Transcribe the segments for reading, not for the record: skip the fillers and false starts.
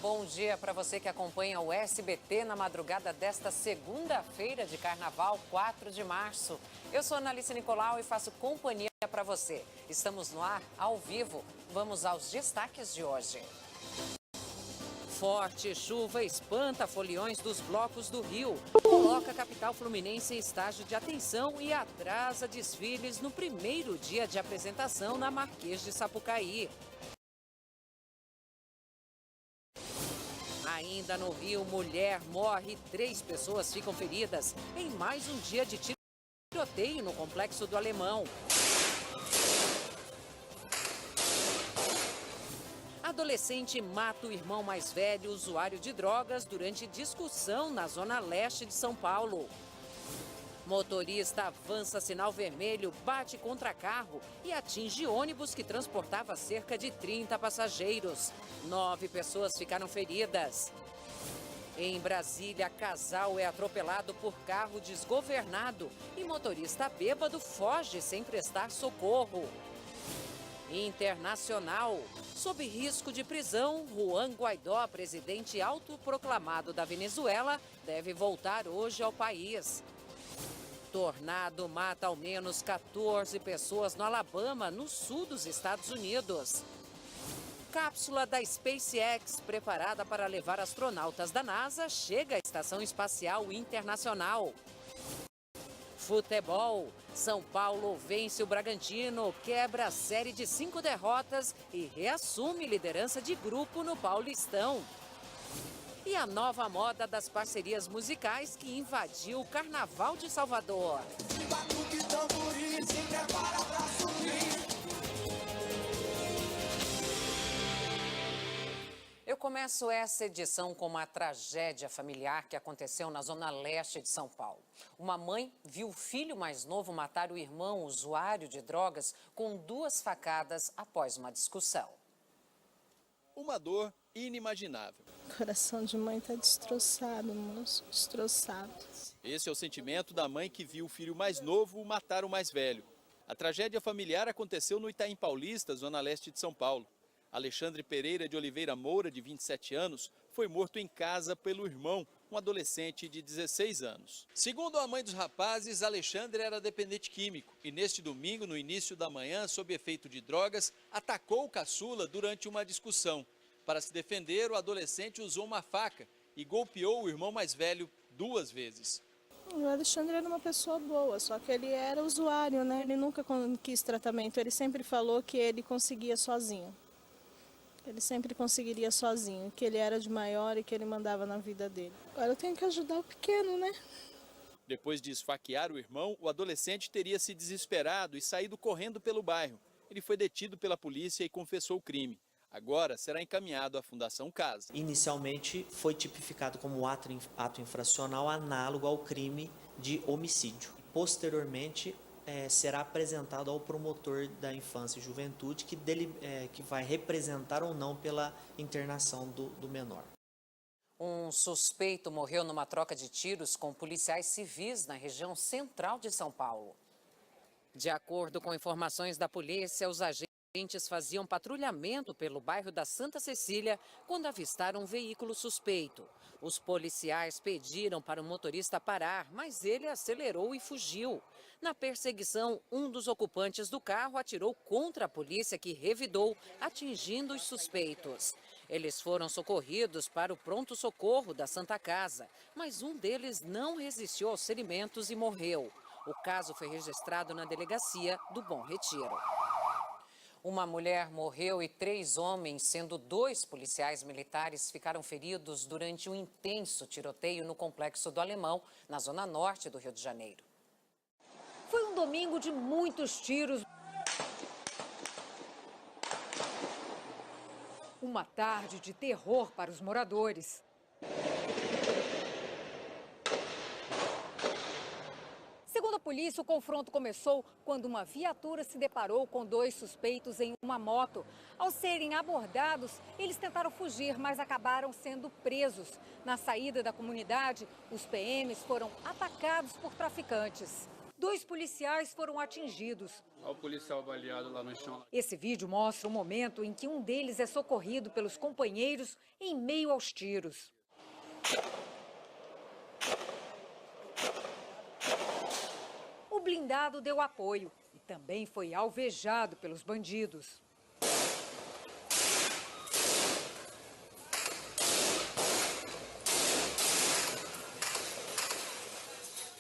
bom dia para você que acompanha o SBT na madrugada desta segunda-feira de Carnaval, 4 de março. Eu sou Analice Nicolau e faço companhia para você. Estamos no ar, ao vivo. Vamos aos destaques de hoje. Forte chuva espanta foliões dos blocos do Rio, coloca a capital fluminense em estágio de atenção e atrasa desfiles no primeiro dia de apresentação na Marquês de Sapucaí. Ainda no Rio, mulher morre, 3 pessoas ficam feridas em mais um dia de tiroteio no Complexo do Alemão. Adolescente mata o irmão mais velho, usuário de drogas, durante discussão na zona leste de São Paulo. Motorista avança sinal vermelho, bate contra carro e atinge ônibus que transportava cerca de 30 passageiros. 9 pessoas ficaram feridas. Em Brasília, casal é atropelado por carro desgovernado e motorista bêbado foge sem prestar socorro. Internacional. Sob risco de prisão, Juan Guaidó, presidente autoproclamado da Venezuela, deve voltar hoje ao país. Tornado mata ao menos 14 pessoas no Alabama, no sul dos Estados Unidos. Cápsula da SpaceX, preparada para levar astronautas da NASA, chega à Estação Espacial Internacional. Futebol. São Paulo vence o Bragantino, quebra a série de 5 derrotas e reassume liderança de grupo no Paulistão. E a nova moda das parcerias musicais que invadiu o Carnaval de Salvador. Eu começo essa edição com uma tragédia familiar que aconteceu na zona leste de São Paulo. Uma mãe viu o filho mais novo matar o irmão usuário de drogas com 2 facadas após uma discussão. Uma dor inimaginável. O coração de mãe está destroçado, moço, destroçado. Esse é o sentimento da mãe que viu o filho mais novo matar o mais velho. A tragédia familiar aconteceu no Itaim Paulista, zona leste de São Paulo. Alexandre Pereira de Oliveira Moura, de 27 anos, foi morto em casa pelo irmão, um adolescente de 16 anos. Segundo a mãe dos rapazes, Alexandre era dependente químico e neste domingo, no início da manhã, sob efeito de drogas, atacou o caçula durante uma discussão. Para se defender, o adolescente usou uma faca e golpeou o irmão mais velho 2 vezes. O Alexandre era uma pessoa boa, só que ele era usuário, né? Ele nunca quis tratamento, ele sempre falou que ele conseguia sozinho. Ele sempre conseguiria sozinho, que ele era de maior e que ele mandava na vida dele. Agora eu tenho que ajudar o pequeno, né? Depois de esfaquear o irmão, o adolescente teria se desesperado e saído correndo pelo bairro. Ele foi detido pela polícia e confessou o crime. Agora será encaminhado à Fundação Casa. Inicialmente foi tipificado como ato infracional análogo ao crime de homicídio. Posteriormente, será apresentado ao promotor da infância e juventude que vai representar ou não pela internação do menor. Um suspeito morreu numa troca de tiros com policiais civis na região central de São Paulo. De acordo com informações da polícia, os agentes faziam patrulhamento pelo bairro da Santa Cecília quando avistaram um veículo suspeito. Os policiais pediram para o motorista parar, mas ele acelerou e fugiu. Na perseguição, um dos ocupantes do carro atirou contra a polícia, que revidou, atingindo os suspeitos. Eles foram socorridos para o pronto-socorro da Santa Casa, mas um deles não resistiu aos ferimentos e morreu. O caso foi registrado na delegacia do Bom Retiro. Uma mulher morreu e 3 homens, sendo 2 policiais militares, ficaram feridos durante um intenso tiroteio no Complexo do Alemão, na zona norte do Rio de Janeiro. Foi um domingo de muitos tiros. Uma tarde de terror para os moradores. Segundo a polícia, o confronto começou quando uma viatura se deparou com 2 suspeitos em uma moto. Ao serem abordados, eles tentaram fugir, mas acabaram sendo presos. Na saída da comunidade, os PMs foram atacados por traficantes. 2 policiais foram atingidos. Olha o policial baleado lá no chão. Esse vídeo mostra o momento em que um deles é socorrido pelos companheiros em meio aos tiros. O blindado deu apoio e também foi alvejado pelos bandidos.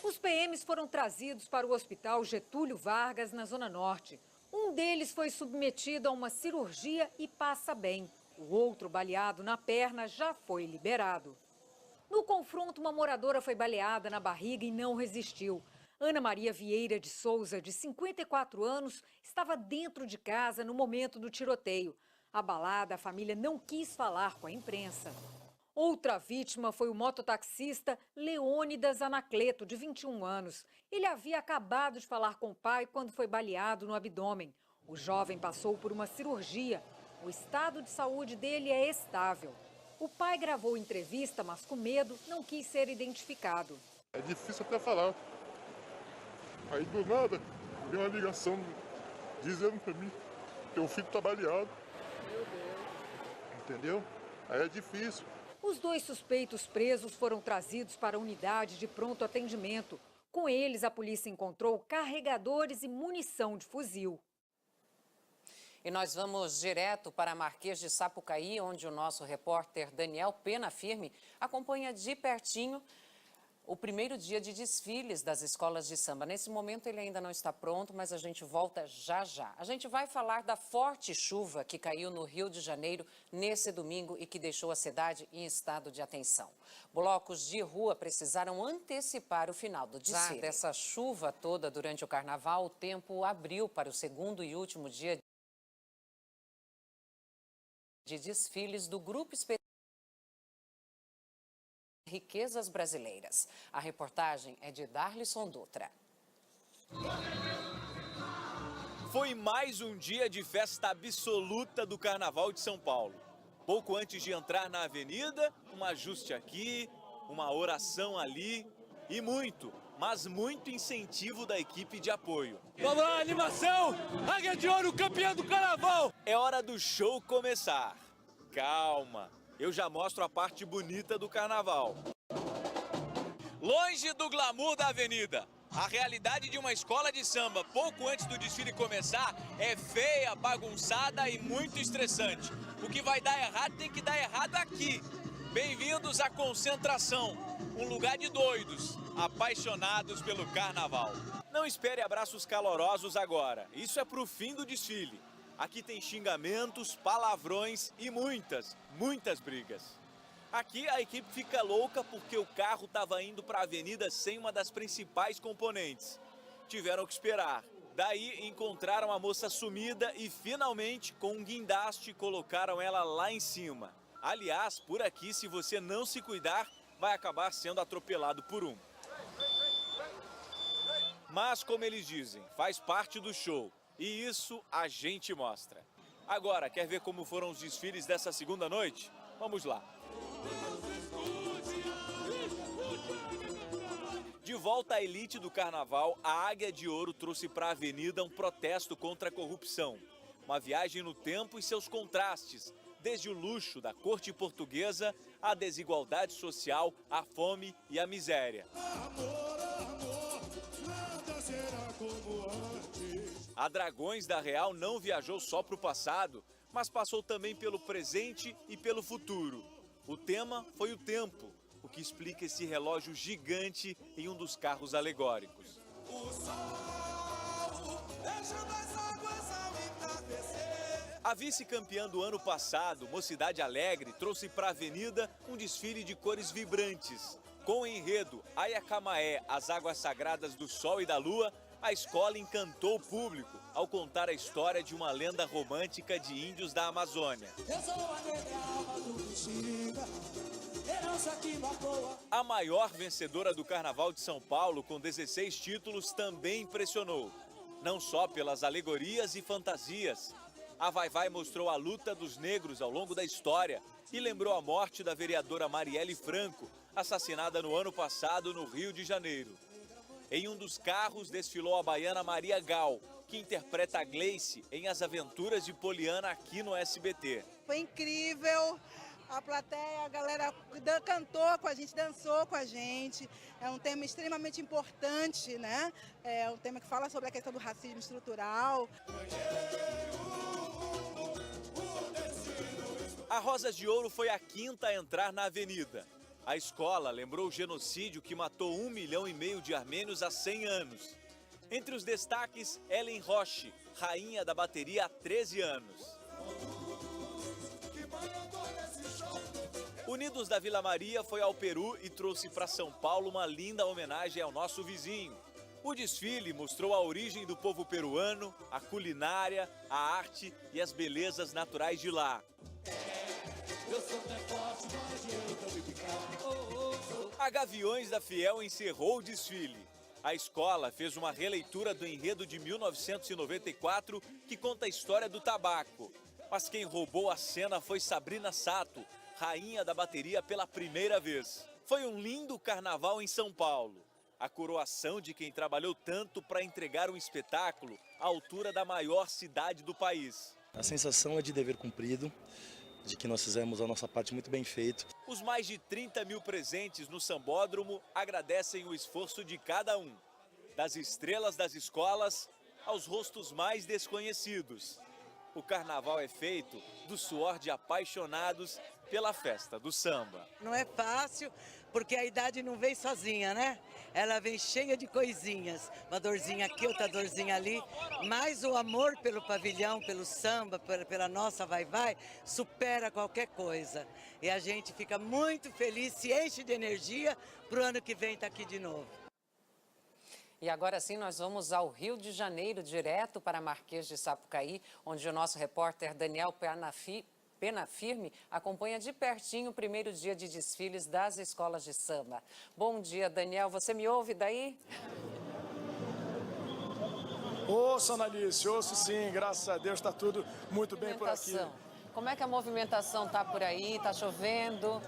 Os PMs foram trazidos para o Hospital Getúlio Vargas, na Zona Norte. Um deles foi submetido a uma cirurgia e passa bem. O outro, baleado na perna, já foi liberado. No confronto, uma moradora foi baleada na barriga e não resistiu. Ana Maria Vieira de Souza, de 54 anos, estava dentro de casa no momento do tiroteio. Abalada, a família não quis falar com a imprensa. Outra vítima foi o mototaxista Leônidas Anacleto, de 21 anos. Ele havia acabado de falar com o pai quando foi baleado no abdômen. O jovem passou por uma cirurgia. O estado de saúde dele é estável. O pai gravou entrevista, mas com medo não quis ser identificado. É difícil até falar. Aí do nada, veio uma ligação dizendo pra mim que o filho tá baleado. Meu Deus. Entendeu? Aí é difícil. Os 2 suspeitos presos foram trazidos para a unidade de pronto atendimento. Com eles, a polícia encontrou carregadores e munição de fuzil. E nós vamos direto para Marquês de Sapucaí, onde o nosso repórter Daniel Pena Firme acompanha de pertinho o primeiro dia de desfiles das escolas de samba. Nesse momento ele ainda não está pronto, mas a gente volta já já. A gente vai falar da forte chuva que caiu no Rio de Janeiro nesse domingo e que deixou a cidade em estado de atenção. Blocos de rua precisaram antecipar o final do desfile. Dessa chuva toda durante o carnaval, o tempo abriu para o segundo e último dia de desfiles do Grupo Especial Riquezas Brasileiras. A reportagem é de Darlisson Dutra. Foi mais um dia de festa absoluta do Carnaval de São Paulo. Pouco antes de entrar na avenida, um ajuste aqui, uma oração ali e muito, mas muito incentivo da equipe de apoio. Vamos lá, animação! Águia de Ouro, campeã do Carnaval! É hora do show começar. Calma, eu já mostro a parte bonita do Carnaval. Longe do glamour da avenida, a realidade de uma escola de samba pouco antes do desfile começar é feia, bagunçada e muito estressante. O que vai dar errado tem que dar errado aqui. Bem-vindos à Concentração, um lugar de doidos, apaixonados pelo Carnaval. Não espere abraços calorosos agora, isso é pro fim do desfile. Aqui tem xingamentos, palavrões e muitas brigas. Aqui a equipe fica louca porque o carro estava indo para a avenida sem uma das principais componentes. Tiveram que esperar. Daí encontraram a moça sumida e finalmente com um guindaste colocaram ela lá em cima. Aliás, por aqui, se você não se cuidar, vai acabar sendo atropelado por um. Mas como eles dizem, faz parte do show. E isso a gente mostra. Agora, quer ver como foram os desfiles dessa segunda noite? Vamos lá. De volta à elite do Carnaval, a Águia de Ouro trouxe para a avenida um protesto contra a corrupção. Uma viagem no tempo e seus contrastes, desde o luxo da corte portuguesa à desigualdade social, a fome e a miséria. A Dragões da Real não viajou só para o passado, mas passou também pelo presente e pelo futuro. O tema foi o tempo, o que explica esse relógio gigante em um dos carros alegóricos. A vice-campeã do ano passado, Mocidade Alegre, trouxe para a avenida um desfile de cores vibrantes. Com o enredo Ayacamaé, as águas sagradas do sol e da lua, a escola encantou o público ao contar a história de uma lenda romântica de índios da Amazônia. A maior vencedora do Carnaval de São Paulo, com 16 títulos, também impressionou. Não só pelas alegorias e fantasias. A Vai-Vai mostrou a luta dos negros ao longo da história e lembrou a morte da vereadora Marielle Franco, assassinada no ano passado no Rio de Janeiro. Em um dos carros desfilou a baiana Maria Gal, que interpreta a Gleice em As Aventuras de Poliana aqui no SBT. Foi incrível, a plateia, a galera cantou com a gente, dançou com a gente. É um tema extremamente importante, né? É um tema que fala sobre a questão do racismo estrutural. A Rosas de Ouro foi a quinta a entrar na avenida. A escola lembrou o genocídio que matou 1,5 milhão de armênios há 100 anos. Entre os destaques, Ellen Roche, rainha da bateria há 13 anos. Unidos da Vila Maria foi ao Peru e trouxe para São Paulo uma linda homenagem ao nosso vizinho. O desfile mostrou a origem do povo peruano, a culinária, a arte e as belezas naturais de lá. A Gaviões da Fiel encerrou o desfile. A escola fez uma releitura do enredo de 1994 que conta a história do tabaco. Mas quem roubou a cena foi Sabrina Sato, rainha da bateria pela primeira vez. Foi um lindo carnaval em São Paulo. A coroação de quem trabalhou tanto para entregar um espetáculo à altura da maior cidade do país. A sensação é de dever cumprido, de que nós fizemos a nossa parte muito bem feito. Os mais de 30 mil presentes no Sambódromo agradecem o esforço de cada um. Das estrelas das escolas aos rostos mais desconhecidos. O carnaval é feito do suor de apaixonados pela festa do samba. Não é fácil, porque a idade não vem sozinha, né? Ela vem cheia de coisinhas, uma dorzinha aqui, outra dorzinha ali, mas o amor pelo pavilhão, pelo samba, pela nossa vai-vai, supera qualquer coisa. E a gente fica muito feliz, se enche de energia para o ano que vem estar aqui de novo. E agora sim, nós vamos ao Rio de Janeiro, direto para Marquês de Sapucaí, onde o nosso repórter Daniel Penafirme acompanha de pertinho o primeiro dia de desfiles das escolas de samba. Bom dia, Daniel. Você me ouve daí? Ouço, Analice, ouço sim. Graças a Deus está tudo muito bem por aqui. Como é que a movimentação está por aí? Está chovendo?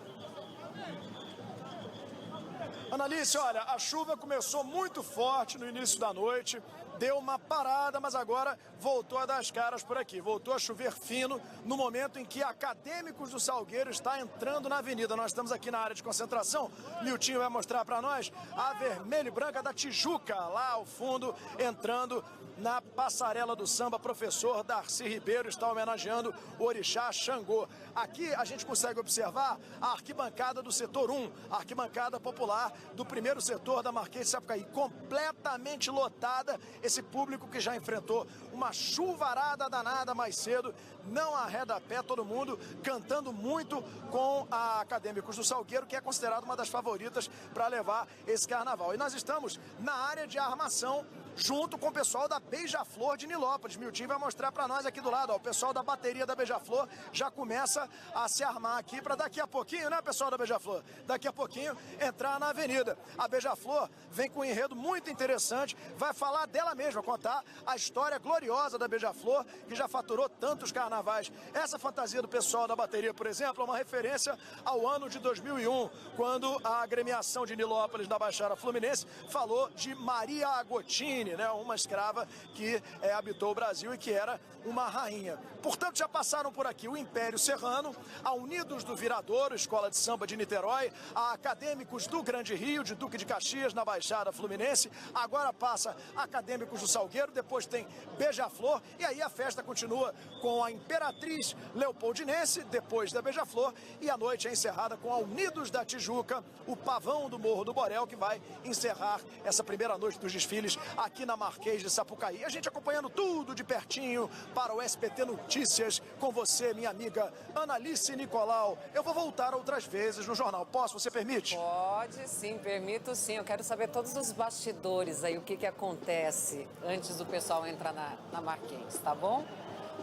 Analice, olha, a chuva começou muito forte no início da noite, deu uma parada, mas agora voltou a dar as caras por aqui. Voltou a chover fino no momento em que Acadêmicos do Salgueiro está entrando na avenida. Nós estamos aqui na área de concentração. Miltinho vai mostrar para nós a vermelha e branca da Tijuca, lá ao fundo, entrando na passarela do samba. Professor Darcy Ribeiro está homenageando o orixá Xangô. Aqui a gente consegue observar a arquibancada do setor 1, a arquibancada popular do primeiro setor da Marquês de Sapucaí, completamente lotada. Esse público que já enfrentou uma chuvarada danada mais cedo, não arreda pé, todo mundo cantando muito com a Acadêmicos do Salgueiro, que é considerada uma das favoritas para levar esse carnaval. E nós estamos na área de armação, junto com o pessoal da Beija-Flor de Nilópolis. Miltinho vai mostrar para nós aqui do lado, ó, o pessoal da bateria da Beija-Flor já começa a se armar aqui para daqui a pouquinho, né, pessoal da Beija-Flor? Daqui a pouquinho entrar na avenida. A Beija-Flor vem com um enredo muito interessante, vai falar dela mesma, contar a história gloriosa da Beija-Flor, que já faturou tantos carnavais. Essa fantasia do pessoal da bateria, por exemplo, é uma referência ao ano de 2001, quando a agremiação de Nilópolis da Baixada Fluminense falou de Maria Agostini, né, uma escrava que habitou o Brasil e que era uma rainha. Portanto, já passaram por aqui o Império Serrano, a Unidos do Viradouro, Escola de Samba de Niterói, a Acadêmicos do Grande Rio, de Duque de Caxias, na Baixada Fluminense. Agora passa Acadêmicos do Salgueiro, depois tem Beija-Flor, e aí a festa continua com a Imperatriz Leopoldinense, depois da Beija-Flor, e a noite é encerrada com a Unidos da Tijuca, o Pavão do Morro do Borel, que vai encerrar essa primeira noite dos desfiles aqui na Marquês de Sapucaí. A gente acompanhando tudo de pertinho para o SBT Notícias, com você, minha amiga Analice Nicolau. Eu vou voltar outras vezes no jornal. Posso? Você permite? Pode sim, permito sim. Eu quero saber todos os bastidores aí, o que acontece antes do pessoal entrar na Marquês, tá bom?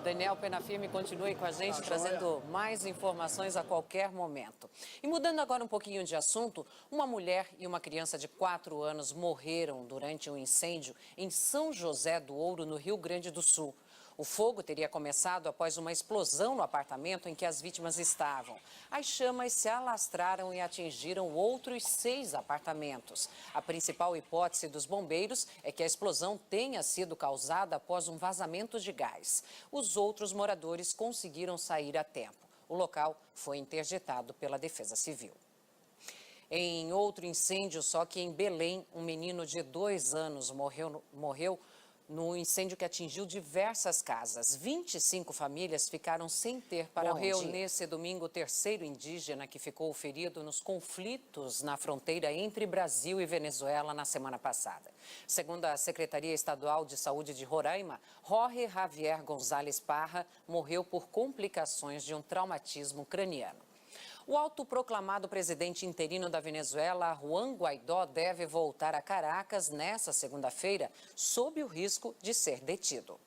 Daniel Penafirme, continue com a gente, trazendo mais informações a qualquer momento. E mudando agora um pouquinho de assunto, uma mulher e uma criança de 4 anos morreram durante um incêndio em São José do Ouro, no Rio Grande do Sul. O fogo teria começado após uma explosão no apartamento em que as vítimas estavam. As chamas se alastraram e atingiram outros 6 apartamentos. A principal hipótese dos bombeiros é que a explosão tenha sido causada após um vazamento de gás. Os outros moradores conseguiram sair a tempo. O local foi interditado pela Defesa Civil. Em outro incêndio, só que em Belém, um menino de 2 anos morreu no incêndio que atingiu diversas casas. 25 famílias ficaram sem ter para onde ir. Morreu nesse domingo o 3º indígena que ficou ferido nos conflitos na fronteira entre Brasil e Venezuela na semana passada. Segundo a Secretaria Estadual de Saúde de Roraima, Jorge Javier González Parra morreu por complicações de um traumatismo craniano. O autoproclamado presidente interino da Venezuela, Juan Guaidó, deve voltar a Caracas nesta segunda-feira, sob o risco de ser detido.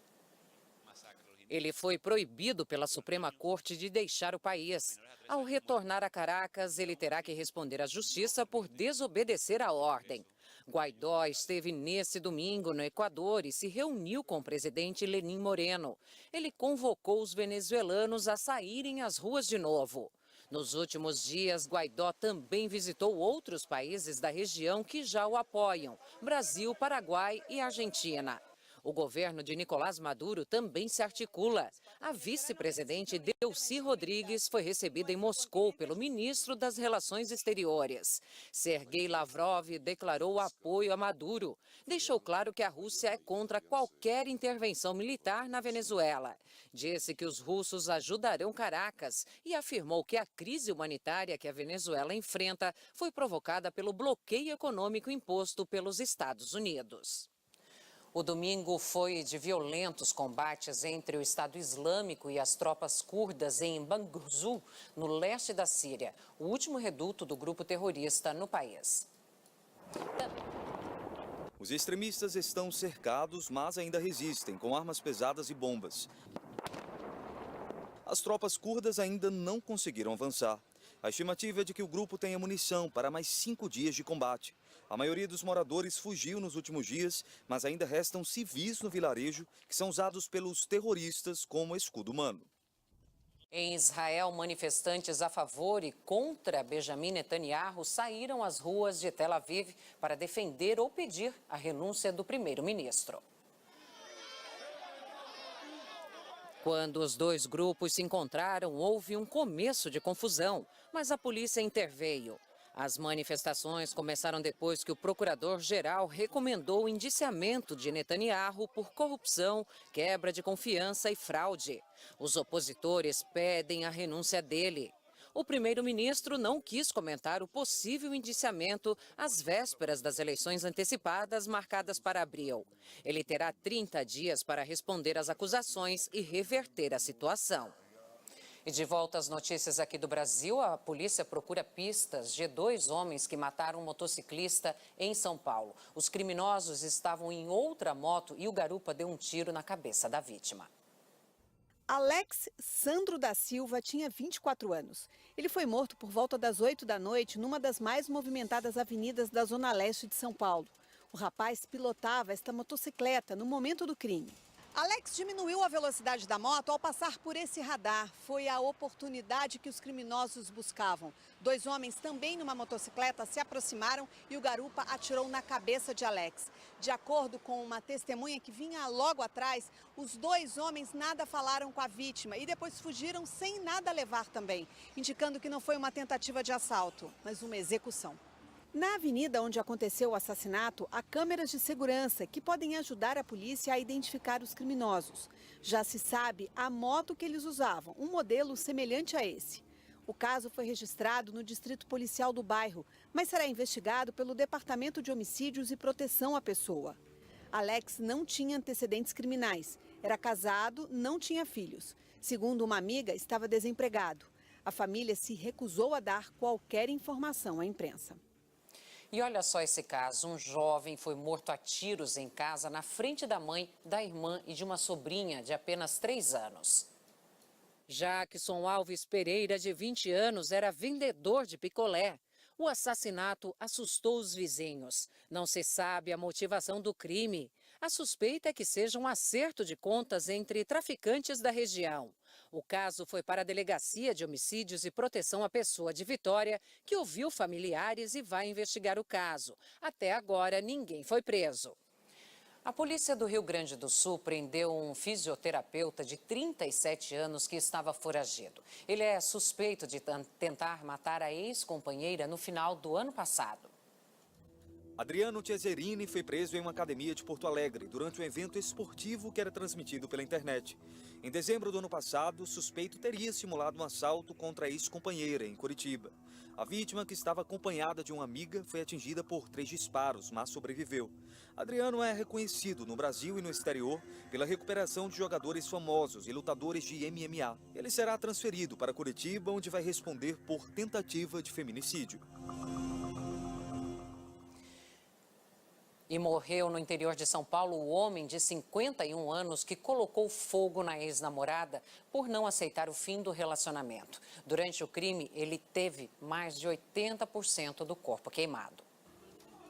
Ele foi proibido pela Suprema Corte de deixar o país. Ao retornar a Caracas, ele terá que responder à justiça por desobedecer à ordem. Guaidó esteve nesse domingo no Equador e se reuniu com o presidente Lenín Moreno. Ele convocou os venezuelanos a saírem às ruas de novo. Nos últimos dias, Guaidó também visitou outros países da região que já o apoiam: Brasil, Paraguai e Argentina. O governo de Nicolás Maduro também se articula. A vice-presidente Delcy Rodrigues foi recebida em Moscou pelo ministro das Relações Exteriores. Sergei Lavrov declarou apoio a Maduro. Deixou claro que a Rússia é contra qualquer intervenção militar na Venezuela. Disse que os russos ajudarão Caracas e afirmou que a crise humanitária que a Venezuela enfrenta foi provocada pelo bloqueio econômico imposto pelos Estados Unidos. O domingo foi de violentos combates entre o Estado Islâmico e as tropas curdas em Bangurzu, no leste da Síria, o último reduto do grupo terrorista no país. Os extremistas estão cercados, mas ainda resistem, com armas pesadas e bombas. As tropas curdas ainda não conseguiram avançar. A estimativa é de que o grupo tenha munição para mais 5 dias de combate. A maioria dos moradores fugiu nos últimos dias, mas ainda restam civis no vilarejo que são usados pelos terroristas como escudo humano. Em Israel, manifestantes a favor e contra Benjamin Netanyahu saíram às ruas de Tel Aviv para defender ou pedir a renúncia do primeiro-ministro. Quando os dois grupos se encontraram, houve um começo de confusão, mas a polícia interveio. As manifestações começaram depois que o procurador-geral recomendou o indiciamento de Netanyahu por corrupção, quebra de confiança e fraude. Os opositores pedem a renúncia dele. O primeiro-ministro não quis comentar o possível indiciamento às vésperas das eleições antecipadas marcadas para abril. Ele terá 30 dias para responder às acusações e reverter a situação. E de volta às notícias aqui do Brasil, a polícia procura pistas de 2 homens que mataram um motociclista em São Paulo. Os criminosos estavam em outra moto e o garupa deu um tiro na cabeça da vítima. Alex Sandro da Silva tinha 24 anos. Ele foi morto por volta das 8 da noite numa das mais movimentadas avenidas da Zona Leste de São Paulo. O rapaz pilotava esta motocicleta no momento do crime. Alex diminuiu a velocidade da moto ao passar por esse radar. Foi a oportunidade que os criminosos buscavam. 2 homens também numa motocicleta se aproximaram e o garupa atirou na cabeça de Alex. De acordo com uma testemunha que vinha logo atrás, os 2 homens nada falaram com a vítima e depois fugiram sem nada levar também, indicando que não foi uma tentativa de assalto, mas uma execução. Na avenida onde aconteceu o assassinato, há câmeras de segurança que podem ajudar a polícia a identificar os criminosos. Já se sabe a moto que eles usavam, um modelo semelhante a esse. O caso foi registrado no Distrito Policial do bairro, mas será investigado pelo Departamento de Homicídios e Proteção à Pessoa. Alex não tinha antecedentes criminais, era casado, não tinha filhos. Segundo uma amiga, estava desempregado. A família se recusou a dar qualquer informação à imprensa. E olha só esse caso, um jovem foi morto a tiros em casa na frente da mãe, da irmã e de uma sobrinha de apenas 3 anos. Jackson Alves Pereira, de 20 anos, era vendedor de picolé. O assassinato assustou os vizinhos. Não se sabe a motivação do crime. A suspeita é que seja um acerto de contas entre traficantes da região. O caso foi para a Delegacia de Homicídios e Proteção à Pessoa de Vitória, que ouviu familiares e vai investigar o caso. Até agora, ninguém foi preso. A polícia do Rio Grande do Sul prendeu um fisioterapeuta de 37 anos que estava foragido. Ele é suspeito de tentar matar a ex-companheira no final do ano passado. Adriano Cesarini foi preso em uma academia de Porto Alegre durante um evento esportivo que era transmitido pela internet. Em dezembro do ano passado, o suspeito teria simulado um assalto contra a ex-companheira em Curitiba. A vítima, que estava acompanhada de uma amiga, foi atingida por 3 disparos, mas sobreviveu. Adriano é reconhecido no Brasil e no exterior pela recuperação de jogadores famosos e lutadores de MMA. Ele será transferido para Curitiba, onde vai responder por tentativa de feminicídio. E morreu no interior de São Paulo o homem de 51 anos que colocou fogo na ex-namorada por não aceitar o fim do relacionamento. Durante o crime, ele teve mais de 80% do corpo queimado.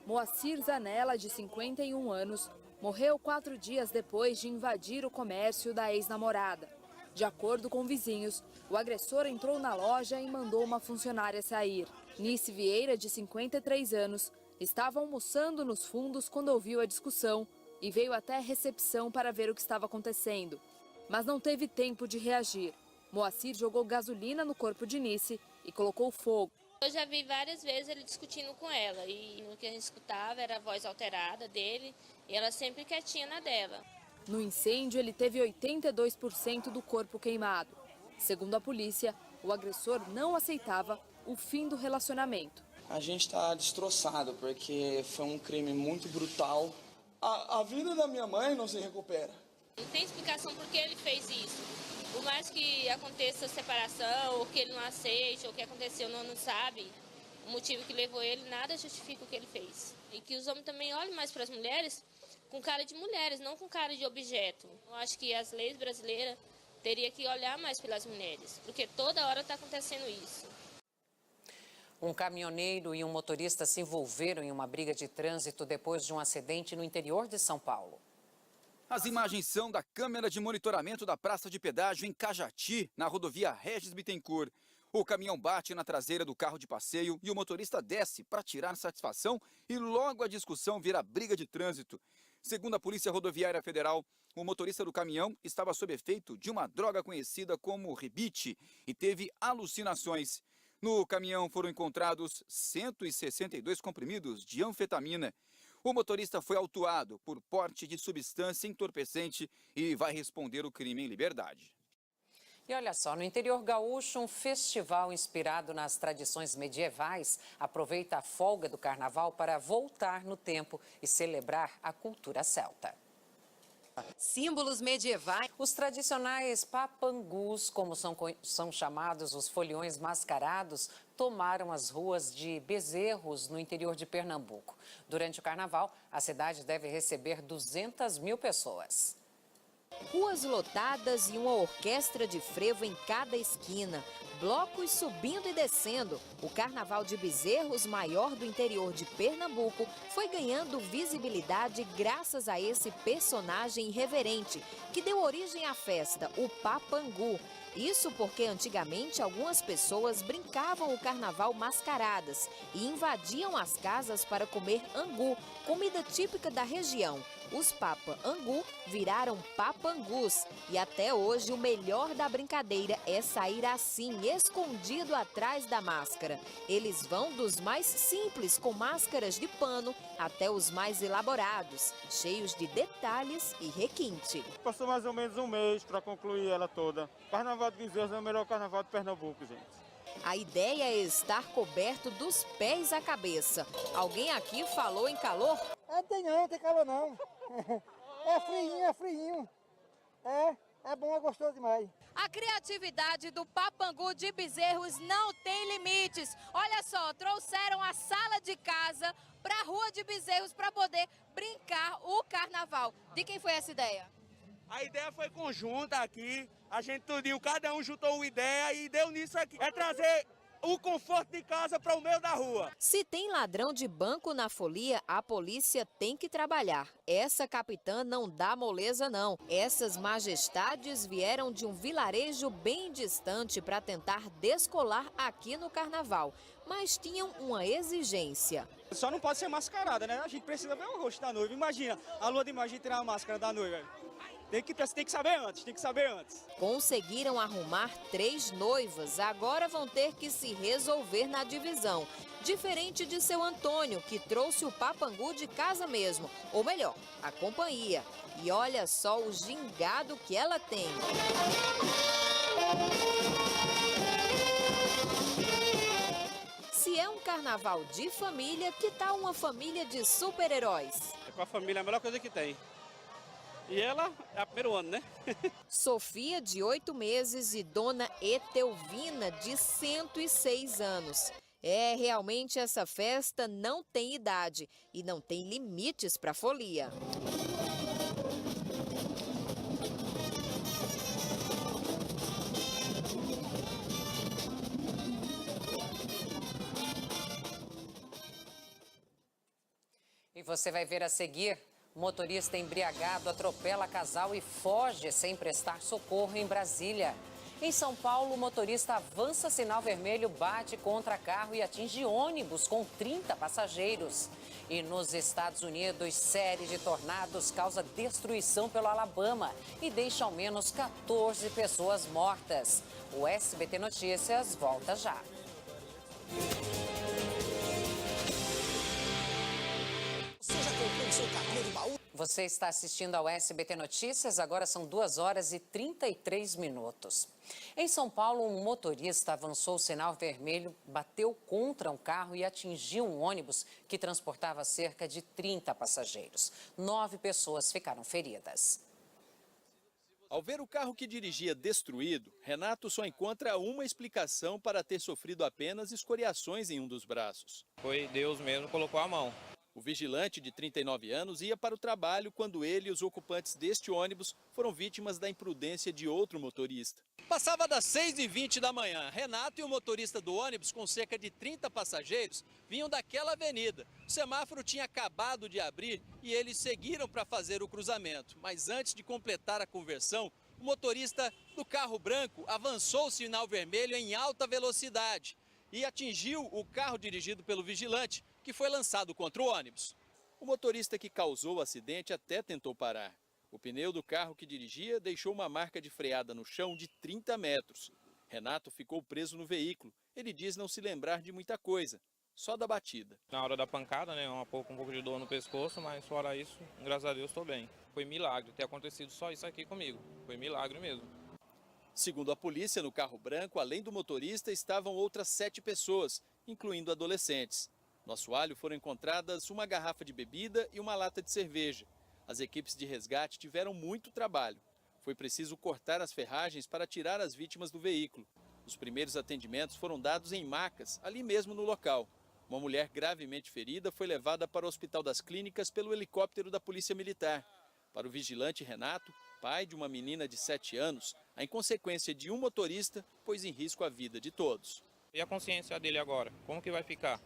Moacir Zanella, de 51 anos, morreu 4 dias depois de invadir o comércio da ex-namorada. De acordo com vizinhos, o agressor entrou na loja e mandou uma funcionária sair. Nice Vieira, de 53 anos, estava almoçando nos fundos quando ouviu a discussão e veio até a recepção para ver o que estava acontecendo. Mas não teve tempo de reagir. Moacir jogou gasolina no corpo de Nice e colocou fogo. Eu já vi várias vezes ele discutindo com ela e no que a gente escutava era a voz alterada dele e ela sempre quietinha na dela. No incêndio, ele teve 82% do corpo queimado. Segundo a polícia, o agressor não aceitava o fim do relacionamento. A gente está destroçado porque foi um crime muito brutal. A vida da minha mãe não se recupera. Não tem explicação por que ele fez isso. Por mais que aconteça separação, ou que ele não aceite, ou que aconteceu, não sabe o motivo que levou ele, nada justifica o que ele fez. E que os homens também olhem mais para as mulheres com cara de mulheres, não com cara de objeto. Eu acho que as leis brasileiras teriam que olhar mais pelas mulheres, porque toda hora está acontecendo isso. Um caminhoneiro e um motorista se envolveram em uma briga de trânsito depois de um acidente no interior de São Paulo. As imagens são da câmera de monitoramento da praça de pedágio em Cajati, na rodovia Regis Bittencourt. O caminhão bate na traseira do carro de passeio e o motorista desce para tirar satisfação e logo a discussão vira briga de trânsito. Segundo a Polícia Rodoviária Federal, o motorista do caminhão estava sob efeito de uma droga conhecida como rebite e teve alucinações. No caminhão foram encontrados 162 comprimidos de anfetamina. O motorista foi autuado por porte de substância entorpecente e vai responder o crime em liberdade. E olha só, no interior gaúcho, um festival inspirado nas tradições medievais aproveita a folga do carnaval para voltar no tempo e celebrar a cultura celta. Símbolos medievais. Os tradicionais papangus, como são chamados os foliões mascarados, tomaram as ruas de Bezerros, no interior de Pernambuco. Durante o carnaval, a cidade deve receber 200 mil pessoas. Ruas lotadas e uma orquestra de frevo em cada esquina. Blocos subindo e descendo. O Carnaval de Bezerros, maior do interior de Pernambuco, foi ganhando visibilidade graças a esse personagem irreverente, que deu origem à festa, o papangu. Isso porque antigamente algumas pessoas brincavam o carnaval mascaradas e invadiam as casas para comer angu, comida típica da região. Os papa-angu viraram papangus e até hoje o melhor da brincadeira é sair assim, escondido atrás da máscara. Eles vão dos mais simples, com máscaras de pano, até os mais elaborados, cheios de detalhes e requinte. Passou mais ou menos um mês para concluir ela toda. Carnaval de Bezerros é o melhor carnaval de Pernambuco, gente. A ideia é estar coberto dos pés à cabeça. Alguém aqui falou em calor? Não tem calor não. É friinho. É bom, é gostoso demais. A criatividade do papangu de Bezerros não tem limites. Olha só, trouxeram a sala de casa para a Rua de Bezerros para poder brincar o carnaval. De quem foi essa ideia? A ideia foi conjunta aqui, a gente tudinho, cada um juntou uma ideia e deu nisso aqui. É trazer o conforto de casa para o meio da rua. Se tem ladrão de banco na folia, a polícia tem que trabalhar. Essa capitã não dá moleza, não. Essas majestades vieram de um vilarejo bem distante para tentar descolar aqui no carnaval, mas tinham uma exigência. Só não pode ser mascarada, né? A gente precisa ver o rosto da noiva. Imagina, a lua de imagem tirar a máscara da noiva. Tem que saber antes. Conseguiram arrumar 3 noivas, agora vão ter que se resolver na divisão. Diferente de seu Antônio, que trouxe o papangu de casa mesmo, ou melhor, a companhia. E olha só o gingado que ela tem. Se é um carnaval de família, que tal uma família de super-heróis? Com a família é a melhor coisa que tem. E ela é o primeiro ano, né? Sofia, de 8 meses, e dona Etelvina, de 106 anos. Realmente essa festa não tem idade e não tem limites para folia. E você vai ver a seguir. Motorista embriagado atropela casal e foge sem prestar socorro em Brasília. Em São Paulo, o motorista avança sinal vermelho, bate contra carro e atinge ônibus com 30 passageiros. E nos Estados Unidos, série de tornados causa destruição pelo Alabama e deixa ao menos 14 pessoas mortas. O SBT Notícias volta já. Você está assistindo ao SBT Notícias, agora são 2h33. Em São Paulo, um motorista avançou o sinal vermelho, bateu contra um carro e atingiu um ônibus que transportava cerca de 30 passageiros. 9 pessoas ficaram feridas. Ao ver o carro que dirigia destruído, Renato só encontra uma explicação para ter sofrido apenas escoriações em um dos braços. Foi Deus mesmo que colocou a mão. O vigilante, de 39 anos, ia para o trabalho quando ele e os ocupantes deste ônibus foram vítimas da imprudência de outro motorista. Passava das 6h20 da manhã. Renato e o motorista do ônibus, com cerca de 30 passageiros, vinham daquela avenida. O semáforo tinha acabado de abrir e eles seguiram para fazer o cruzamento. Mas antes de completar a conversão, o motorista do carro branco avançou o sinal vermelho em alta velocidade e atingiu o carro dirigido pelo vigilante, que foi lançado contra o ônibus. O motorista que causou o acidente até tentou parar. O pneu do carro que dirigia deixou uma marca de freada no chão de 30 metros. Renato ficou preso no veículo. Ele diz não se lembrar de muita coisa, só da batida. Na hora da pancada, né, um pouco de dor no pescoço, mas fora isso, graças a Deus, estou bem. Foi milagre ter acontecido só isso aqui comigo. Foi milagre mesmo. Segundo a polícia, no carro branco, além do motorista, estavam outras 7 pessoas, incluindo adolescentes. No assoalho foram encontradas uma garrafa de bebida e uma lata de cerveja. As equipes de resgate tiveram muito trabalho. Foi preciso cortar as ferragens para tirar as vítimas do veículo. Os primeiros atendimentos foram dados em macas, ali mesmo no local. Uma mulher gravemente ferida foi levada para o Hospital das Clínicas pelo helicóptero da Polícia Militar. Para o vigilante Renato, pai de uma menina de 7 anos, a inconsequência de um motorista pôs em risco a vida de todos. E a consciência dele agora? Como que vai ficar?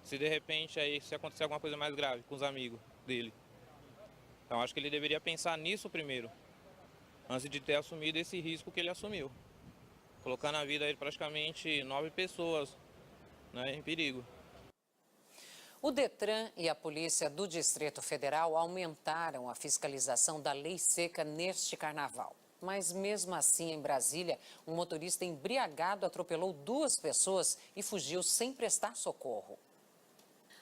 Se de repente aí, se acontecer alguma coisa mais grave com os amigos dele. Então acho que ele deveria pensar nisso primeiro, antes de ter assumido esse risco que ele assumiu. Colocando a vida aí praticamente 9 pessoas, né, em perigo. O Detran e a Polícia do Distrito Federal aumentaram a fiscalização da lei seca neste carnaval. Mas mesmo assim, em Brasília, um motorista embriagado atropelou 2 pessoas e fugiu sem prestar socorro.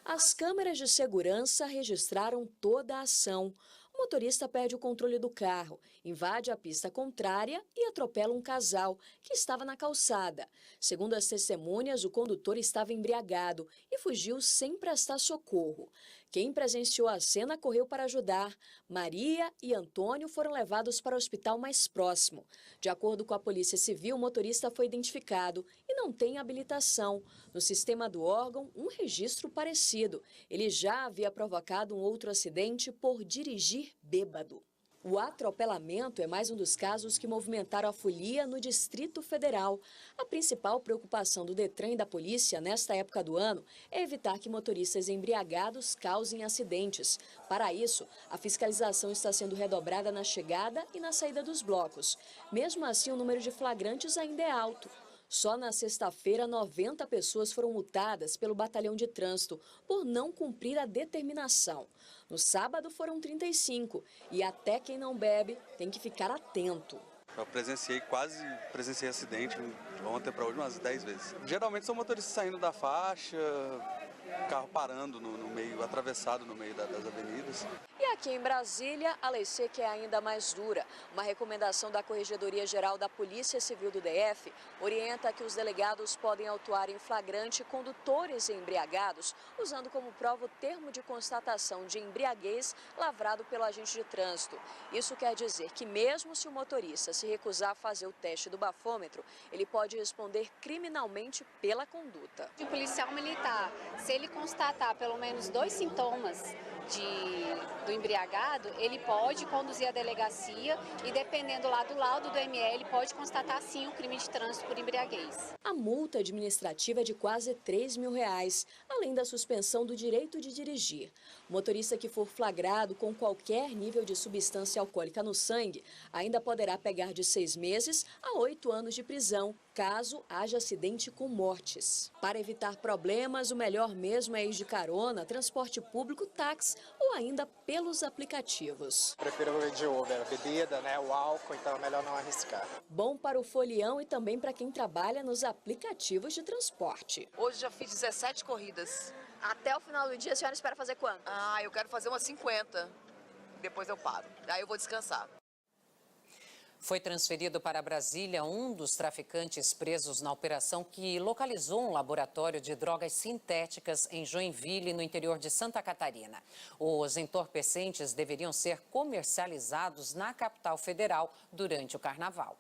As câmeras de segurança registraram toda a ação. O motorista perde o controle do carro, invade a pista contrária e atropela um casal que estava na calçada. Segundo as testemunhas, o condutor estava embriagado e fugiu sem prestar socorro. Quem presenciou a cena correu para ajudar. Maria e Antônio foram levados para o hospital mais próximo. De acordo com a Polícia Civil, o motorista foi identificado e não tem habilitação. No sistema do órgão, um registro parecido. Ele já havia provocado um outro acidente por dirigir bêbado. O atropelamento é mais um dos casos que movimentaram a folia no Distrito Federal. A principal preocupação do Detran e da polícia nesta época do ano é evitar que motoristas embriagados causem acidentes. Para isso, a fiscalização está sendo redobrada na chegada e na saída dos blocos. Mesmo assim, o número de flagrantes ainda é alto. Só na sexta-feira, 90 pessoas foram multadas pelo Batalhão de Trânsito por não cumprir a determinação. No sábado foram 35 e até quem não bebe tem que ficar atento. Eu quase presenciei acidente ontem para hoje umas 10 vezes. Geralmente são motoristas saindo da faixa, carro parando no meio, atravessado no meio das avenidas. E aqui em Brasília, a lei seca é ainda mais dura. Uma recomendação da Corregedoria Geral da Polícia Civil do DF orienta que os delegados podem autuar em flagrante condutores embriagados, usando como prova o termo de constatação de embriaguez lavrado pelo agente de trânsito. Isso quer dizer que mesmo se o motorista se recusar a fazer o teste do bafômetro, ele pode responder criminalmente pela conduta. O policial militar, se ele constatar pelo menos 2 sintomas do embriagado, ele pode conduzir a delegacia e, dependendo lá do laudo do ML, pode constatar sim o crime de trânsito por embriaguez. A multa administrativa é de quase R$3 mil, além da suspensão do direito de dirigir. O motorista que for flagrado com qualquer nível de substância alcoólica no sangue ainda poderá pegar de 6 meses a 8 anos de prisão, caso haja acidente com mortes. Para evitar problemas, o melhor mesmo é ir de carona, transporte público, táxi ou ainda pelos aplicativos. Prefiro ir de Uber, a bebida, o álcool, então é melhor não arriscar. Bom para o folião e também para quem trabalha nos aplicativos de transporte. Hoje já fiz 17 corridas. Até o final do dia a senhora espera fazer quanto? Eu quero fazer umas 50. Depois eu paro. Daí eu vou descansar. Foi transferido para Brasília um dos traficantes presos na operação que localizou um laboratório de drogas sintéticas em Joinville, no interior de Santa Catarina. Os entorpecentes deveriam ser comercializados na capital federal durante o carnaval.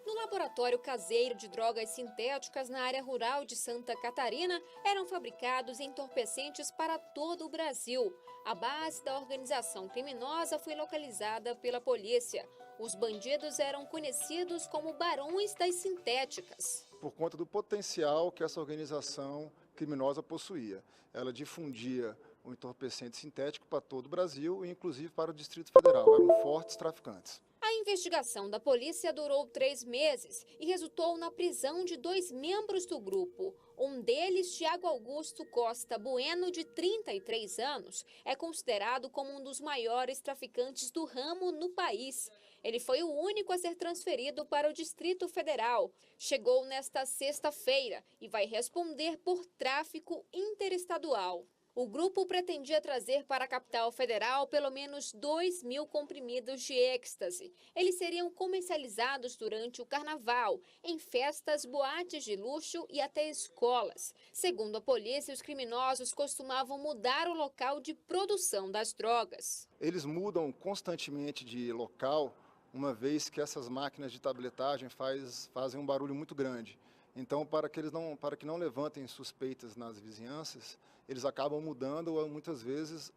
No laboratório caseiro de drogas sintéticas na área rural de Santa Catarina, eram fabricados entorpecentes para todo o Brasil. A base da organização criminosa foi localizada pela polícia. Os bandidos eram conhecidos como barões das sintéticas. Por conta do potencial que essa organização criminosa possuía. Ela difundia o entorpecente sintético para todo o Brasil e inclusive para o Distrito Federal. Eram fortes traficantes. A investigação da polícia durou 3 meses e resultou na prisão de 2 membros do grupo. Um deles, Thiago Augusto Costa Bueno, de 33 anos, é considerado como um dos maiores traficantes do ramo no país. Ele foi o único a ser transferido para o Distrito Federal. Chegou nesta sexta-feira e vai responder por tráfico interestadual. O grupo pretendia trazer para a capital federal pelo menos 2.000 comprimidos de êxtase. Eles seriam comercializados durante o carnaval, em festas, boates de luxo e até escolas. Segundo a polícia, os criminosos costumavam mudar o local de produção das drogas. Eles mudam constantemente de local, uma vez que essas máquinas de tabletagem fazem um barulho muito grande. Então, para que não levantem suspeitas nas vizinhanças, eles acabam mudando ou muitas vezes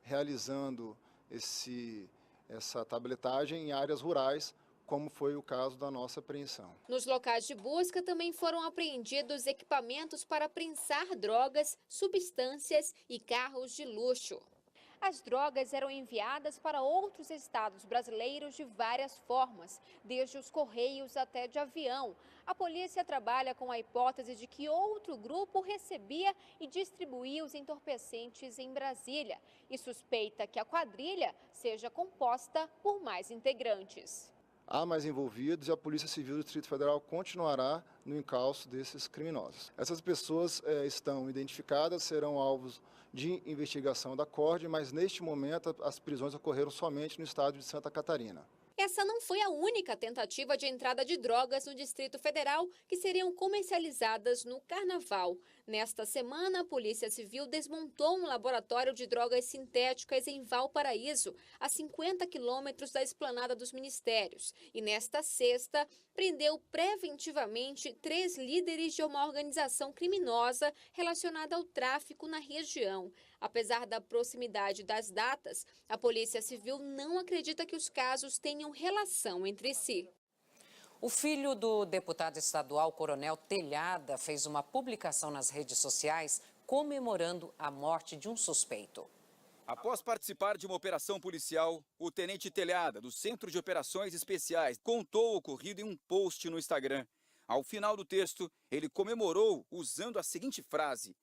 realizando essa tabletagem em áreas rurais, como foi o caso da nossa apreensão. Nos locais de busca também foram apreendidos equipamentos para prensar drogas, substâncias e carros de luxo. As drogas eram enviadas para outros estados brasileiros de várias formas, desde os correios até de avião. A polícia trabalha com a hipótese de que outro grupo recebia e distribuía os entorpecentes em Brasília e suspeita que a quadrilha seja composta por mais integrantes. Há mais envolvidos e a Polícia Civil do Distrito Federal continuará no encalço desses criminosos. Essas pessoas estão identificadas, serão alvos de investigação da CORD, mas neste momento as prisões ocorreram somente no estado de Santa Catarina. Essa não foi a única tentativa de entrada de drogas no Distrito Federal que seriam comercializadas no Carnaval. Nesta semana, a Polícia Civil desmontou um laboratório de drogas sintéticas em Valparaíso, a 50 quilômetros da esplanada dos ministérios. E nesta sexta, prendeu preventivamente 3 líderes de uma organização criminosa relacionada ao tráfico na região. Apesar da proximidade das datas, a Polícia Civil não acredita que os casos tenham relação entre si. O filho do deputado estadual Coronel Telhada fez uma publicação nas redes sociais comemorando a morte de um suspeito. Após participar de uma operação policial, o tenente Telhada, do Centro de Operações Especiais, contou o ocorrido em um post no Instagram. Ao final do texto, ele comemorou usando a seguinte frase: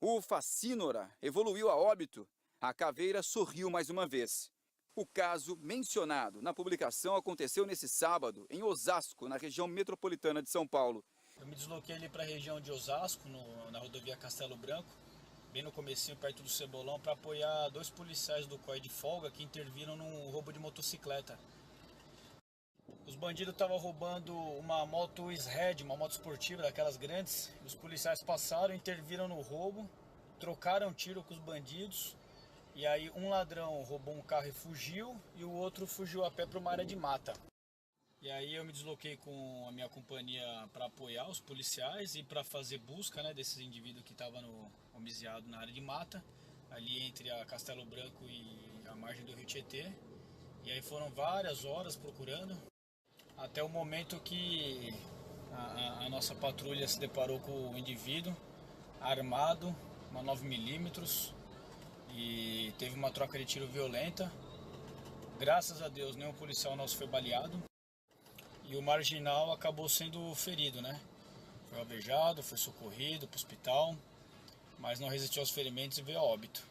"O Facínora evoluiu a óbito, a caveira sorriu mais uma vez." O caso mencionado na publicação aconteceu nesse sábado, em Osasco, na região metropolitana de São Paulo. Eu me desloquei ali para a região de Osasco, na rodovia Castelo Branco, bem no comecinho, perto do Cebolão, para apoiar 2 policiais do COI de folga que interviram num roubo de motocicleta. Os bandidos estavam roubando uma moto Red, uma moto esportiva daquelas grandes. Os policiais passaram, interviram no roubo, trocaram tiro com os bandidos. E aí um ladrão roubou um carro e fugiu, e o outro fugiu a pé para uma área de mata. E aí eu me desloquei com a minha companhia para apoiar os policiais e para fazer busca, né, desses indivíduos que estavam homiziados na área de mata, ali entre a Castelo Branco e a margem do Rio Tietê. E aí foram várias horas procurando, até o momento que a nossa patrulha se deparou com o indivíduo armado, uma 9mm, e teve uma troca de tiro violenta. Graças a Deus nenhum policial nosso foi baleado. E o marginal acabou sendo ferido, né? Foi alvejado, foi socorrido para o hospital, mas não resistiu aos ferimentos e veio a óbito.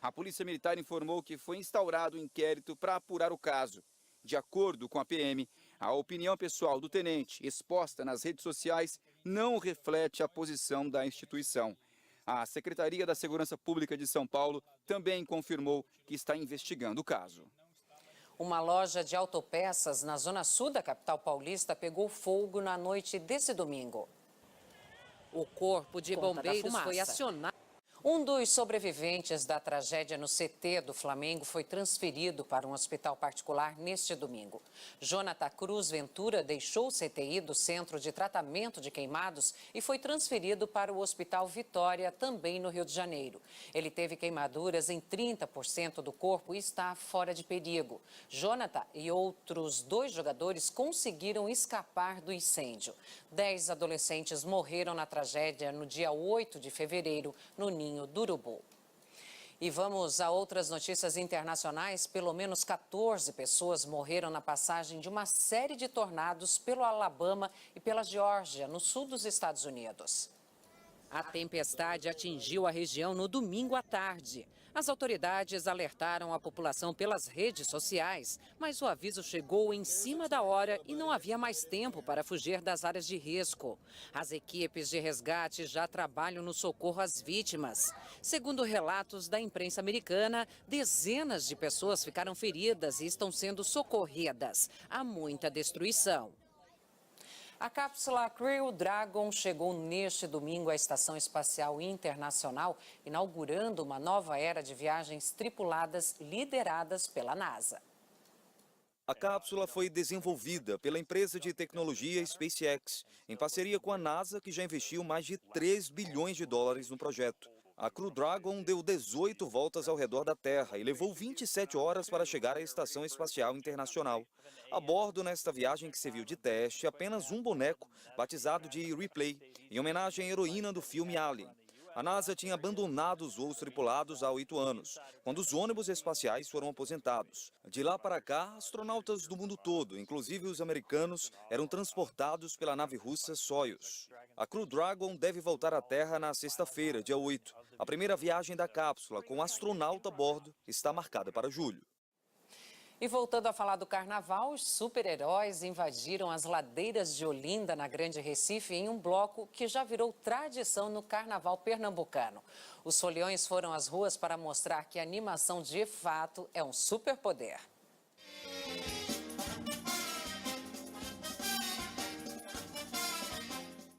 A Polícia Militar informou que foi instaurado um inquérito para apurar o caso. De acordo com a PM, a opinião pessoal do tenente, exposta nas redes sociais, não reflete a posição da instituição. A Secretaria da Segurança Pública de São Paulo também confirmou que está investigando o caso. Uma loja de autopeças na zona sul da capital paulista pegou fogo na noite desse domingo. O corpo de bombeiros foi acionado. Um dos sobreviventes da tragédia no CT do Flamengo foi transferido para um hospital particular neste domingo. Jonathan Cruz Ventura deixou o CTI do Centro de Tratamento de Queimados e foi transferido para o Hospital Vitória, também no Rio de Janeiro. Ele teve queimaduras em 30% do corpo e está fora de perigo. Jonathan e outros 2 jogadores conseguiram escapar do incêndio. 10 adolescentes morreram na tragédia no dia 8 de fevereiro, no Ninho do Urubu. E vamos a outras notícias internacionais. Pelo menos 14 pessoas morreram na passagem de uma série de tornados pelo Alabama e pela Geórgia, no sul dos Estados Unidos. A tempestade atingiu a região no domingo à tarde. As autoridades alertaram a população pelas redes sociais, mas o aviso chegou em cima da hora e não havia mais tempo para fugir das áreas de risco. As equipes de resgate já trabalham no socorro às vítimas. Segundo relatos da imprensa americana, dezenas de pessoas ficaram feridas e estão sendo socorridas. Há muita destruição. A cápsula Crew Dragon chegou neste domingo à Estação Espacial Internacional, inaugurando uma nova era de viagens tripuladas lideradas pela NASA. A cápsula foi desenvolvida pela empresa de tecnologia SpaceX, em parceria com a NASA, que já investiu mais de 3 bilhões de dólares no projeto. A Crew Dragon deu 18 voltas ao redor da Terra e levou 27 horas para chegar à Estação Espacial Internacional. A bordo, nesta viagem que serviu de teste, apenas um boneco, batizado de Ripley, em homenagem à heroína do filme Alien. A NASA tinha abandonado os voos tripulados há 8 anos, quando os ônibus espaciais foram aposentados. De lá para cá, astronautas do mundo todo, inclusive os americanos, eram transportados pela nave russa Soyuz. A Crew Dragon deve voltar à Terra na sexta-feira, dia 8. A primeira viagem da cápsula, com astronauta a bordo, está marcada para julho. E voltando a falar do carnaval, os super-heróis invadiram as ladeiras de Olinda, na Grande Recife, em um bloco que já virou tradição no carnaval pernambucano. Os foliões foram às ruas para mostrar que a animação de fato é um superpoder.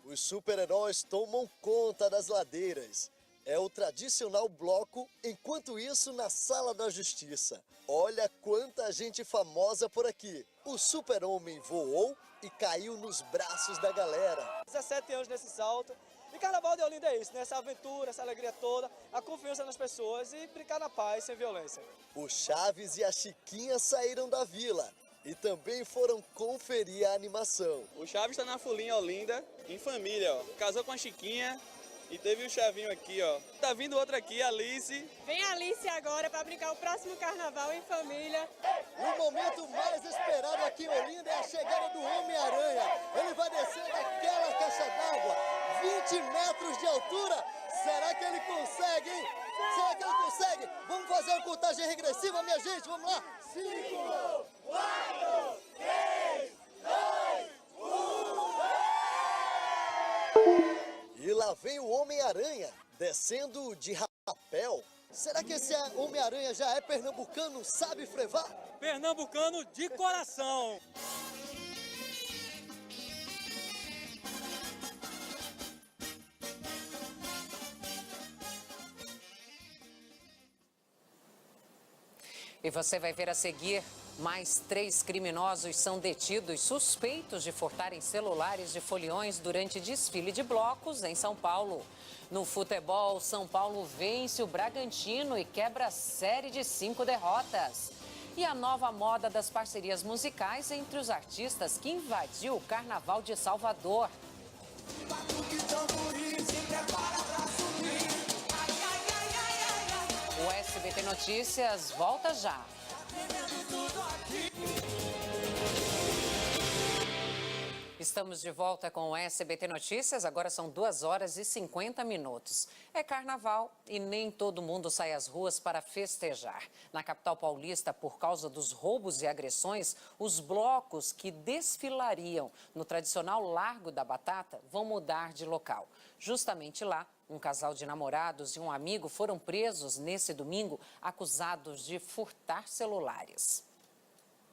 Os super-heróis tomam conta das ladeiras. É o tradicional bloco, enquanto isso na Sala da Justiça. Olha quanta gente famosa por aqui. O super-homem voou e caiu nos braços da galera. 17 anos nesse salto E Carnaval de Olinda é isso, né? Essa aventura, essa alegria toda, a confiança nas pessoas e brincar na paz, sem violência. O Chaves e a Chiquinha saíram da vila e também foram conferir a animação. O Chaves está na Folinha Olinda, em família, ó. Casou com a Chiquinha e teve o Chavinho aqui, ó. Tá vindo outra aqui, a Alice. Vem a Alice agora para brincar o próximo carnaval em família. O momento mais esperado aqui em Olinda é a chegada do Homem-Aranha. Ele vai descer daquela caixa d'água, 20 metros de altura. Será que ele consegue, hein? Será que ele consegue? Vamos fazer uma contagem regressiva, minha gente, vamos lá. 5, 4, 3, 2, 1... E lá vem o Homem-Aranha, descendo de rapel. Será que esse Homem-Aranha já é pernambucano, sabe frevar? Pernambucano de coração. E você vai ver a seguir, mais 3 criminosos são detidos suspeitos de furtarem celulares de foliões durante desfile de blocos em São Paulo. No futebol, São Paulo vence o Bragantino e quebra a série de 5 derrotas. E a nova moda das parcerias musicais entre os artistas que invadiu o Carnaval de Salvador. O SBT Notícias volta já. Estamos de volta com o SBT Notícias, agora são 2h50. É carnaval e nem todo mundo sai às ruas para festejar. Na capital paulista, por causa dos roubos e agressões, os blocos que desfilariam no tradicional Largo da Batata vão mudar de local. Justamente lá, um casal de namorados e um amigo foram presos nesse domingo, acusados de furtar celulares.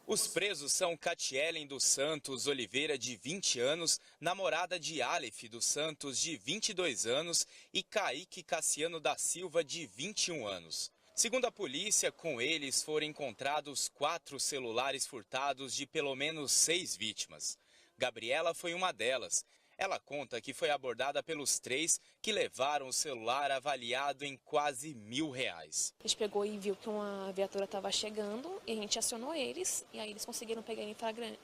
Os presos são Catielen dos Santos Oliveira, de 20 anos, namorada de Aleph dos Santos, de 22 anos, e Kaique Cassiano da Silva, de 21 anos. Segundo a polícia, com eles foram encontrados 4 celulares furtados de pelo menos 6 vítimas. Gabriela foi uma delas. Ela conta que foi abordada pelos 3 que levaram o celular avaliado em quase R$1.000. A gente pegou e viu que uma viatura estava chegando e a gente acionou eles e aí eles conseguiram pegar em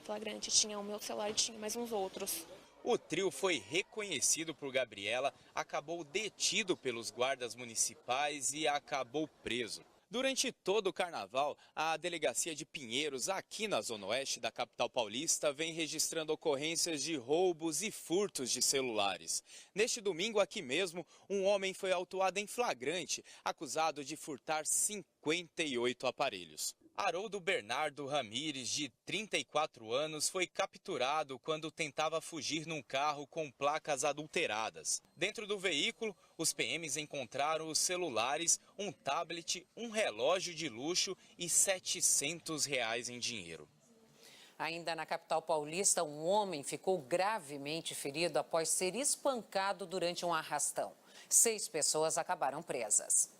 flagrante. Tinha o meu celular e tinha mais uns outros. O trio foi reconhecido por Gabriela, acabou detido pelos guardas municipais e acabou preso. Durante todo o carnaval, a delegacia de Pinheiros, aqui na Zona Oeste da capital paulista, vem registrando ocorrências de roubos e furtos de celulares. Neste domingo, aqui mesmo, um homem foi autuado em flagrante, acusado de furtar 58 aparelhos. Haroldo Bernardo Ramires, de 34 anos, foi capturado quando tentava fugir num carro com placas adulteradas. Dentro do veículo, os PMs encontraram os celulares, um tablet, um relógio de luxo e R$700 em dinheiro. Ainda na capital paulista, um homem ficou gravemente ferido após ser espancado durante um arrastão. 6 pessoas acabaram presas.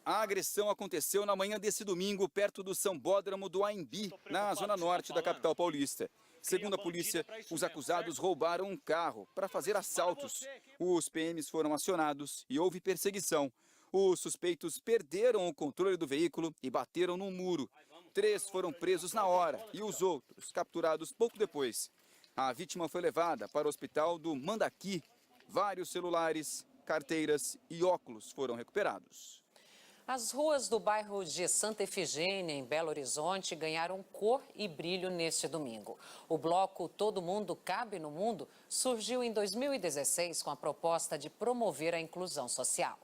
A agressão aconteceu na manhã desse domingo, perto do Sambódromo do Aimbi, na zona norte da capital paulista. Segundo a polícia, os acusados roubaram um carro para fazer assaltos. Os PMs foram acionados e houve perseguição. Os suspeitos perderam o controle do veículo e bateram no muro. 3 foram presos na hora e os outros capturados pouco depois. A vítima foi levada para o hospital do Mandaqui. Vários celulares, carteiras e óculos foram recuperados. As ruas do bairro de Santa Efigênia, em Belo Horizonte, ganharam cor e brilho neste domingo. O bloco Todo Mundo Cabe no Mundo surgiu em 2016 com a proposta de promover a inclusão social.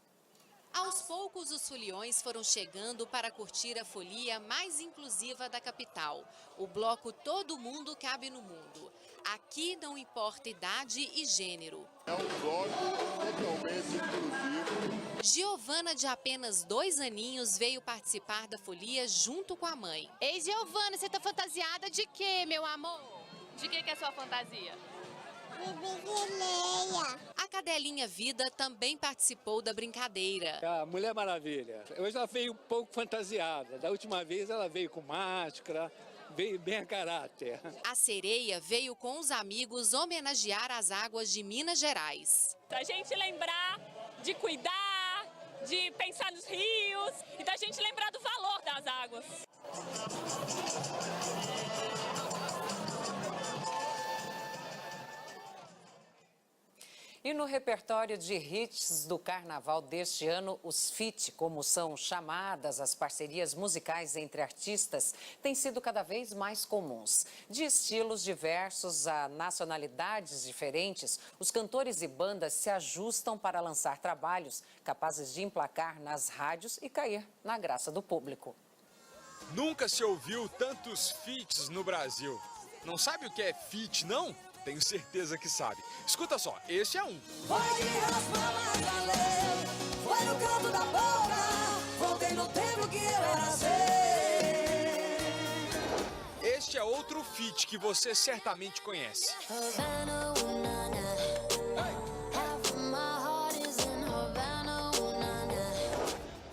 Aos poucos, os foliões foram chegando para curtir a folia mais inclusiva da capital. O bloco Todo Mundo Cabe no Mundo. Aqui não importa idade e gênero. É um bloco totalmente inclusivo. Giovana, de apenas 2 aninhos, veio participar da folia junto com a mãe. Ei, Giovana, você tá fantasiada de quê, meu amor? De que é a sua fantasia? A cadelinha Vida também participou da brincadeira. A Mulher Maravilha. Hoje ela veio um pouco fantasiada. Da última vez ela veio com máscara, veio bem a caráter. A sereia veio com os amigos homenagear as águas de Minas Gerais. Da gente lembrar de cuidar, de pensar nos rios e da gente lembrar do valor das águas. E no repertório de hits do carnaval deste ano, os feat, como são chamadas as parcerias musicais entre artistas, têm sido cada vez mais comuns. De estilos diversos a nacionalidades diferentes, os cantores e bandas se ajustam para lançar trabalhos capazes de emplacar nas rádios e cair na graça do público. Nunca se ouviu tantos feats no Brasil. Não sabe o que é feat, não? Tenho certeza que sabe. Escuta só, esse é um. Foi de raspa, mas valeu. Foi no canto da boca. Voltei no tempo que eu era seu. Este é outro feat que você certamente conhece.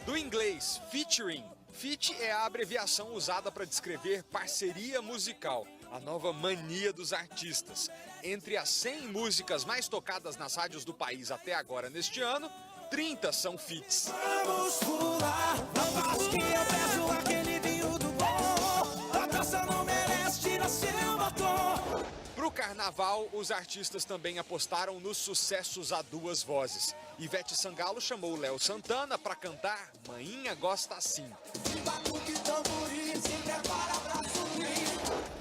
Do inglês, featuring. Feat é a abreviação usada para descrever parceria musical, a nova mania dos artistas. Entre as 100 músicas mais tocadas nas rádios do país até agora neste ano, 30 são feats. Vamos pular, não faz que eu peço aquele vinho do bom. A taça não merece, tira seu batom. Pro carnaval, os artistas também apostaram nos sucessos a duas vozes. Ivete Sangalo chamou Léo Santana para cantar Mainha Gosta Assim.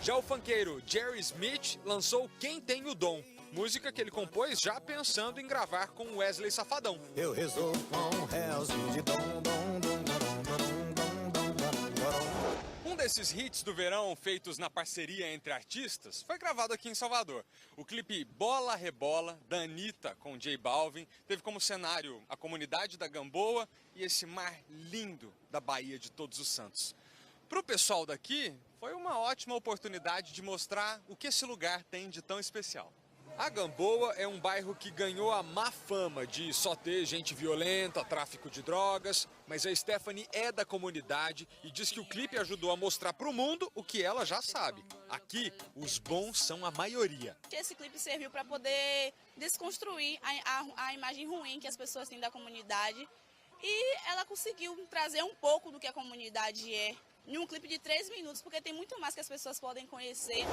Já o funkeiro Jerry Smith lançou Quem Tem o Dom, música que ele compôs já pensando em gravar com Wesley Safadão. Eu resolvo com réuzinho de dom, dom, dom, Um desses hits do verão feitos na parceria entre artistas foi gravado aqui em Salvador. O clipe Bola Rebola, da Anitta com J Balvin, teve como cenário a comunidade da Gamboa e esse mar lindo da Baía de Todos os Santos. Para o pessoal daqui, foi uma ótima oportunidade de mostrar o que esse lugar tem de tão especial. A Gamboa é um bairro que ganhou a má fama de só ter gente violenta, tráfico de drogas, mas a Stephanie é da comunidade e diz que o clipe ajudou a mostrar para o mundo o que ela já sabe. Aqui, os bons são a maioria. Esse clipe serviu para poder desconstruir a imagem ruim que as pessoas têm da comunidade e ela conseguiu trazer um pouco do que a comunidade é em um clipe de 3 minutos, porque tem muito mais que as pessoas podem conhecer.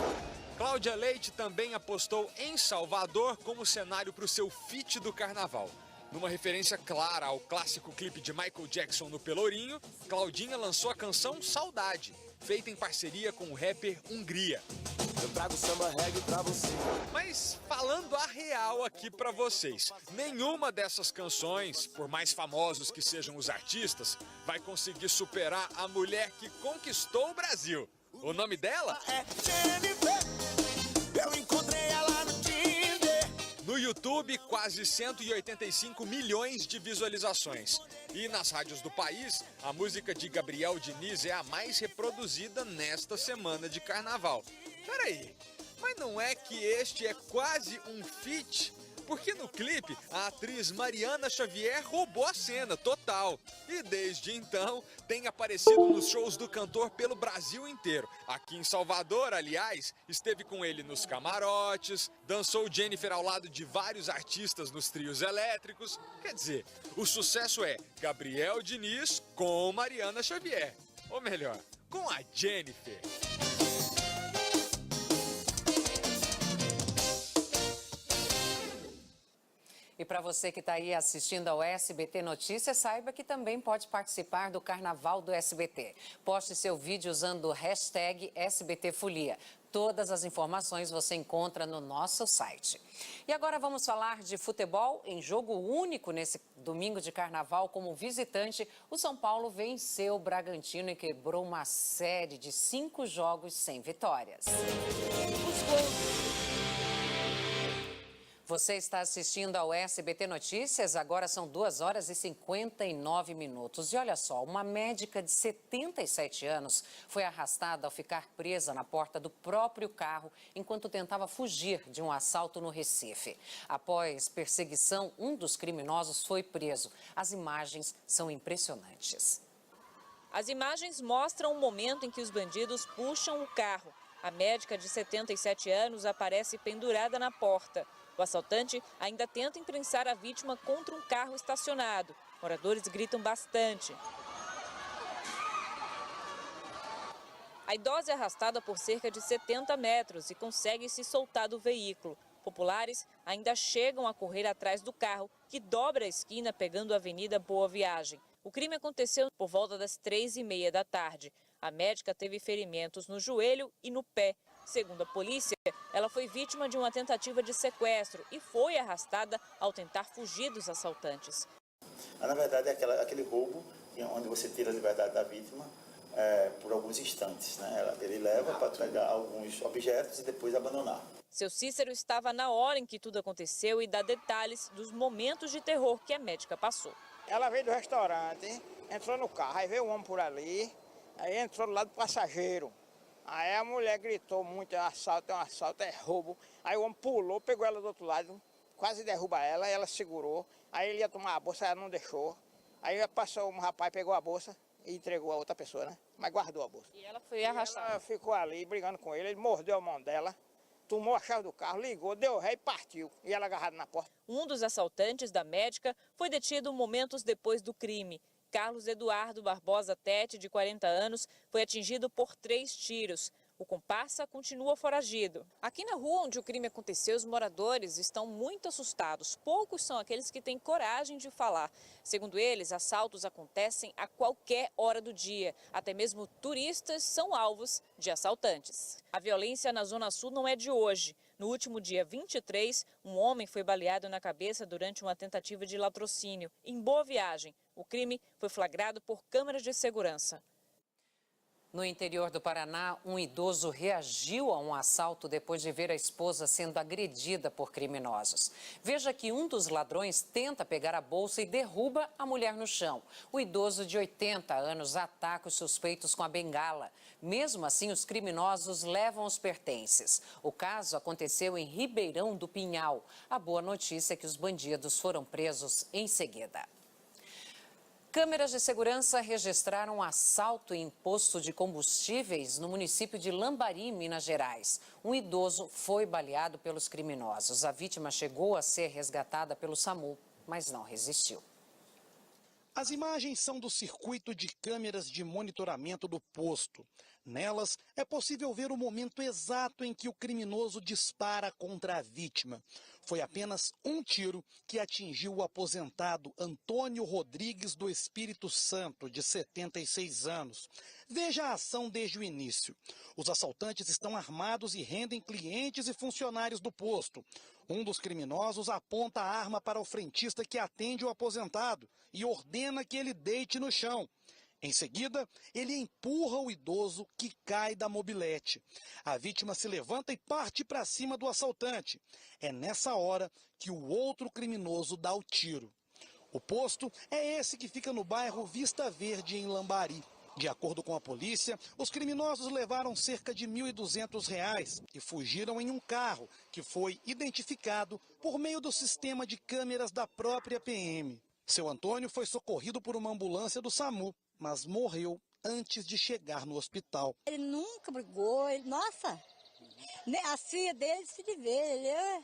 Cláudia Leite também apostou em Salvador como cenário para o seu feat do carnaval. Numa referência clara ao clássico clipe de Michael Jackson no Pelourinho, Claudinha lançou a canção Saudade, feita em parceria com o rapper Hungria. Eu trago samba reggae pra você. Mas falando a real aqui pra vocês, nenhuma dessas canções, por mais famosos que sejam os artistas, vai conseguir superar a mulher que conquistou o Brasil. O nome dela é Jennifer. Eu encontrei ela no Tinder. No YouTube, quase 185 milhões de visualizações. E nas rádios do país, a música de Gabriel Diniz é a mais reproduzida nesta semana de carnaval. Peraí, mas não é que este é quase um feat? Porque no clipe, a atriz Mariana Xavier roubou a cena total. E desde então, tem aparecido nos shows do cantor pelo Brasil inteiro. Aqui em Salvador, aliás, esteve com ele nos camarotes, dançou Jennifer ao lado de vários artistas nos trios elétricos. Quer dizer, o sucesso é Gabriel Diniz com Mariana Xavier. Ou melhor, com a Jennifer. E para você que está aí assistindo ao SBT Notícias, saiba que também pode participar do Carnaval do SBT. Poste seu vídeo usando o hashtag SBTfolia. Todas as informações você encontra no nosso site. E agora vamos falar de futebol. Em jogo único nesse domingo de Carnaval, como visitante, o São Paulo venceu o Bragantino e quebrou uma série de 5 jogos sem vitórias. Você está assistindo ao SBT Notícias, agora são 2h59. E olha só, uma médica de 77 anos foi arrastada ao ficar presa na porta do próprio carro enquanto tentava fugir de um assalto no Recife. Após perseguição, um dos criminosos foi preso. As imagens são impressionantes. As imagens mostram o momento em que os bandidos puxam o carro. A médica de 77 anos aparece pendurada na porta. O assaltante ainda tenta imprensar a vítima contra um carro estacionado. Moradores gritam bastante. A idosa é arrastada por cerca de 70 metros e consegue se soltar do veículo. Populares ainda chegam a correr atrás do carro, que dobra a esquina pegando a Avenida Boa Viagem. O crime aconteceu por volta das 3h30 da tarde. A médica teve ferimentos no joelho e no pé. Segundo a polícia, ela foi vítima de uma tentativa de sequestro e foi arrastada ao tentar fugir dos assaltantes. Na verdade, é aquele roubo onde você tira a liberdade da vítima por alguns instantes, né? Ele leva para pegar alguns objetos e depois abandonar. Seu Cícero estava na hora em que tudo aconteceu e dá detalhes dos momentos de terror que a médica passou. Ela veio do restaurante, entrou no carro, aí veio um homem por ali, aí entrou do lado do passageiro. Aí a mulher gritou muito, é um assalto, é roubo. Aí o homem pulou, pegou ela do outro lado, quase derruba ela, ela segurou. Aí ele ia tomar a bolsa, ela não deixou. Aí passou um rapaz, pegou a bolsa e entregou a outra pessoa, né? Mas guardou a bolsa. E ela foi arrastada? Ela ficou ali brigando com ele, ele mordeu a mão dela, tomou a chave do carro, ligou, deu ré e partiu. E ela agarrada na porta. Um dos assaltantes da médica foi detido momentos depois do crime. Carlos Eduardo Barbosa Tete, de 40 anos, foi atingido por 3 tiros. O comparsa continua foragido. Aqui na rua onde o crime aconteceu, os moradores estão muito assustados. Poucos são aqueles que têm coragem de falar. Segundo eles, assaltos acontecem a qualquer hora do dia. Até mesmo turistas são alvos de assaltantes. A violência na Zona Sul não é de hoje. No último dia 23, um homem foi baleado na cabeça durante uma tentativa de latrocínio, em Boa Viagem. O crime foi flagrado por câmeras de segurança. No interior do Paraná, um idoso reagiu a um assalto depois de ver a esposa sendo agredida por criminosos. Veja que um dos ladrões tenta pegar a bolsa e derruba a mulher no chão. O idoso de 80 anos ataca os suspeitos com a bengala. Mesmo assim, os criminosos levam os pertences. O caso aconteceu em Ribeirão do Pinhal. A boa notícia é que os bandidos foram presos em seguida. Câmeras de segurança registraram um assalto em posto de combustíveis no município de Lambari, Minas Gerais. Um idoso foi baleado pelos criminosos. A vítima chegou a ser resgatada pelo SAMU, mas não resistiu. As imagens são do circuito de câmeras de monitoramento do posto. Nelas, é possível ver o momento exato em que o criminoso dispara contra a vítima. Foi apenas um tiro que atingiu o aposentado Antônio Rodrigues do Espírito Santo, de 76 anos. Veja a ação desde o início. Os assaltantes estão armados e rendem clientes e funcionários do posto. Um dos criminosos aponta a arma para o frentista que atende o aposentado e ordena que ele deite no chão. Em seguida, ele empurra o idoso, que cai da mobilete. A vítima se levanta e parte para cima do assaltante. É nessa hora que o outro criminoso dá o tiro. O posto é esse que fica no bairro Vista Verde, em Lambari. De acordo com a polícia, os criminosos levaram cerca de R$ 1.200 e fugiram em um carro, que foi identificado por meio do sistema de câmeras da própria PM. Seu Antônio foi socorrido por uma ambulância do SAMU, mas morreu antes de chegar no hospital. Ele nunca brigou, nossa, as filhas dele se vê,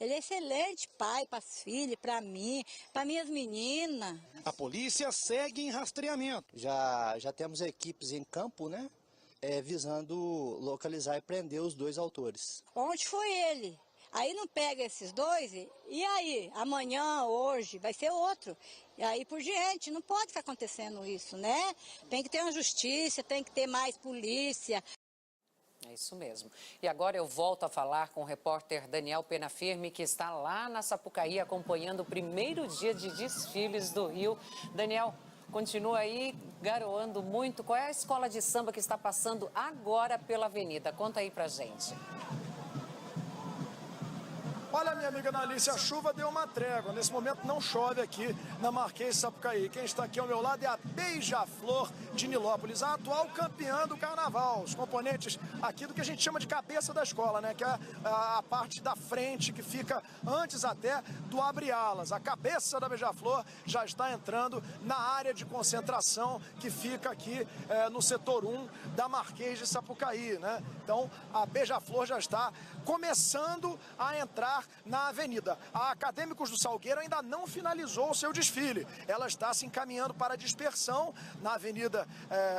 ele é excelente pai para as filhas, para mim, para minhas meninas. A polícia segue em rastreamento. Já temos equipes em campo, né, visando localizar e prender os 2 autores. Onde foi ele? Aí não pega esses 2, e aí? Amanhã, hoje, vai ser outro. E aí por diante, não pode ficar acontecendo isso, né? Tem que ter uma justiça, tem que ter mais polícia. É isso mesmo. E agora eu volto a falar com o repórter Daniel Penafirme, que está lá na Sapucaí acompanhando o primeiro dia de desfiles do Rio. Daniel, continua aí garoando muito. Qual é a escola de samba que está passando agora pela avenida? Conta aí pra gente. Olha, minha amiga Analice, a chuva deu uma trégua. Nesse momento não chove aqui na Marquês de Sapucaí. Quem está aqui ao meu lado é a Beija-Flor de Nilópolis, a atual campeã do carnaval. Os componentes aqui do que a gente chama de cabeça da escola, né? Que é a parte da frente que fica antes até do abre-alas. A cabeça da Beija-Flor já está entrando na área de concentração que fica aqui no setor 1 da Marquês de Sapucaí, né? Então a Beija-Flor já está começando a entrar na avenida. A Acadêmicos do Salgueiro ainda não finalizou o seu desfile. Ela está se encaminhando para a dispersão na avenida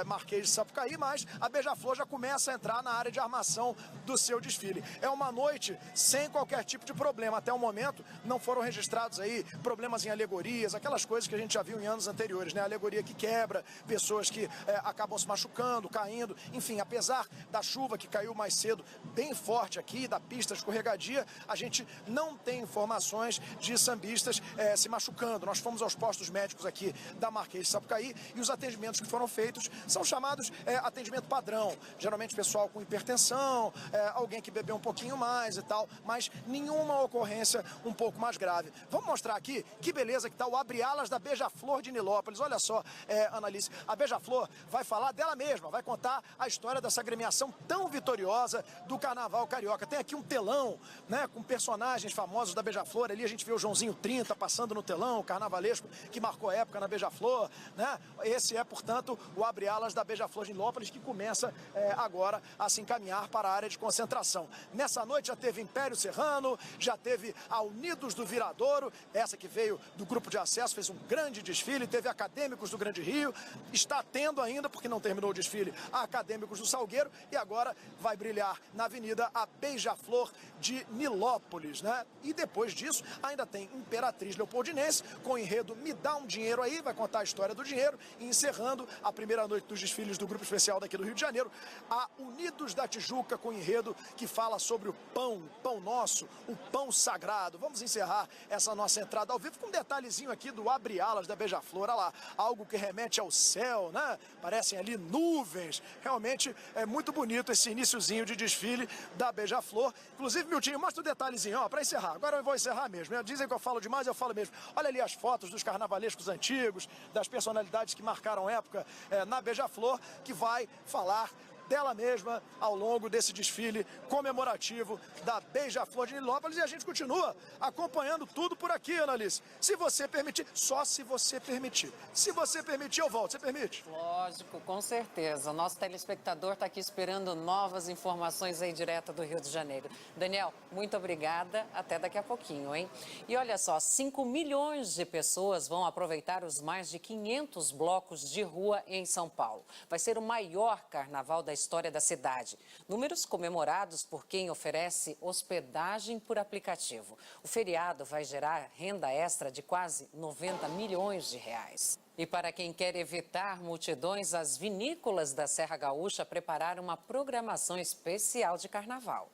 Marquês de Sapucaí, mas a Beija-Flor já começa a entrar na área de armação do seu desfile. É uma noite sem qualquer tipo de problema. Até o momento não foram registrados aí problemas em alegorias, aquelas coisas que a gente já viu em anos anteriores, né? Alegoria que quebra, pessoas que acabam se machucando, caindo. Enfim, apesar da chuva que caiu mais cedo, bem forte aqui, da pista escorregadia, a gente não tem informações de sambistas se machucando. Nós fomos aos postos médicos aqui da Marquês de Sapucaí e os atendimentos que foram feitos são chamados atendimento padrão. Geralmente pessoal com hipertensão, alguém que bebeu um pouquinho mais e tal, mas nenhuma ocorrência um pouco mais grave. Vamos mostrar aqui que beleza que está o abre-alas da Beija-Flor de Nilópolis. Olha só, Analice, a Beija-Flor vai falar dela mesma, vai contar a história dessa agremiação tão vitoriosa do Carnaval Carioca. Tem aqui um telão, né, com personagens famosos da Beija-Flor. Ali a gente vê o Joãozinho 30 passando no telão, carnavalesco que marcou a época na Beija-Flor, né? Esse é, portanto, o abre-alas da Beija-Flor de Nilópolis, que começa agora a se encaminhar para a área de concentração. Nessa noite já teve Império Serrano, já teve a Unidos do Viradouro, essa que veio do grupo de acesso, fez um grande desfile, teve Acadêmicos do Grande Rio, está tendo ainda, porque não terminou o desfile, a Acadêmicos do Salgueiro, e agora vai brilhar na avenida a Beija-Flor de Nilópolis, né? E depois disso ainda tem Imperatriz Leopoldinense com o enredo Me Dá um Dinheiro Aí, vai contar a história do dinheiro, e encerrando a primeira noite dos desfiles do Grupo Especial daqui do Rio de Janeiro, a Unidos da Tijuca com o enredo que fala sobre o pão nosso, o pão sagrado. Vamos encerrar essa nossa entrada ao vivo com um detalhezinho aqui do abre-alas da Beija-Flor, olha lá, algo que remete ao céu, né? Parecem ali nuvens, realmente é muito bonito esse iniciozinho de desfile da Beija-Flor. Inclusive, Miltinho, mostra o detalhezinho, ó, para encerrar. Agora eu vou encerrar mesmo, né? Dizem que eu falo demais, eu falo mesmo. Olha ali as fotos dos carnavalescos antigos, das personalidades que marcaram época na Beija-Flor, que vai falar dela mesma ao longo desse desfile comemorativo da Beija-Flor de Nilópolis. E a gente continua acompanhando tudo por aqui, Analice. Se você permitir, só se você permitir. Se você permitir, eu volto. Você permite? Lógico, com certeza. O nosso telespectador está aqui esperando novas informações aí direto do Rio de Janeiro. Daniel, muito obrigada. Até daqui a pouquinho, hein? E olha só, 5 milhões de pessoas vão aproveitar os mais de 500 blocos de rua em São Paulo. Vai ser o maior carnaval da história da cidade. Números comemorados por quem oferece hospedagem por aplicativo. O feriado vai gerar renda extra de quase 90 milhões de reais. E para quem quer evitar multidões, as vinícolas da Serra Gaúcha prepararam uma programação especial de carnaval.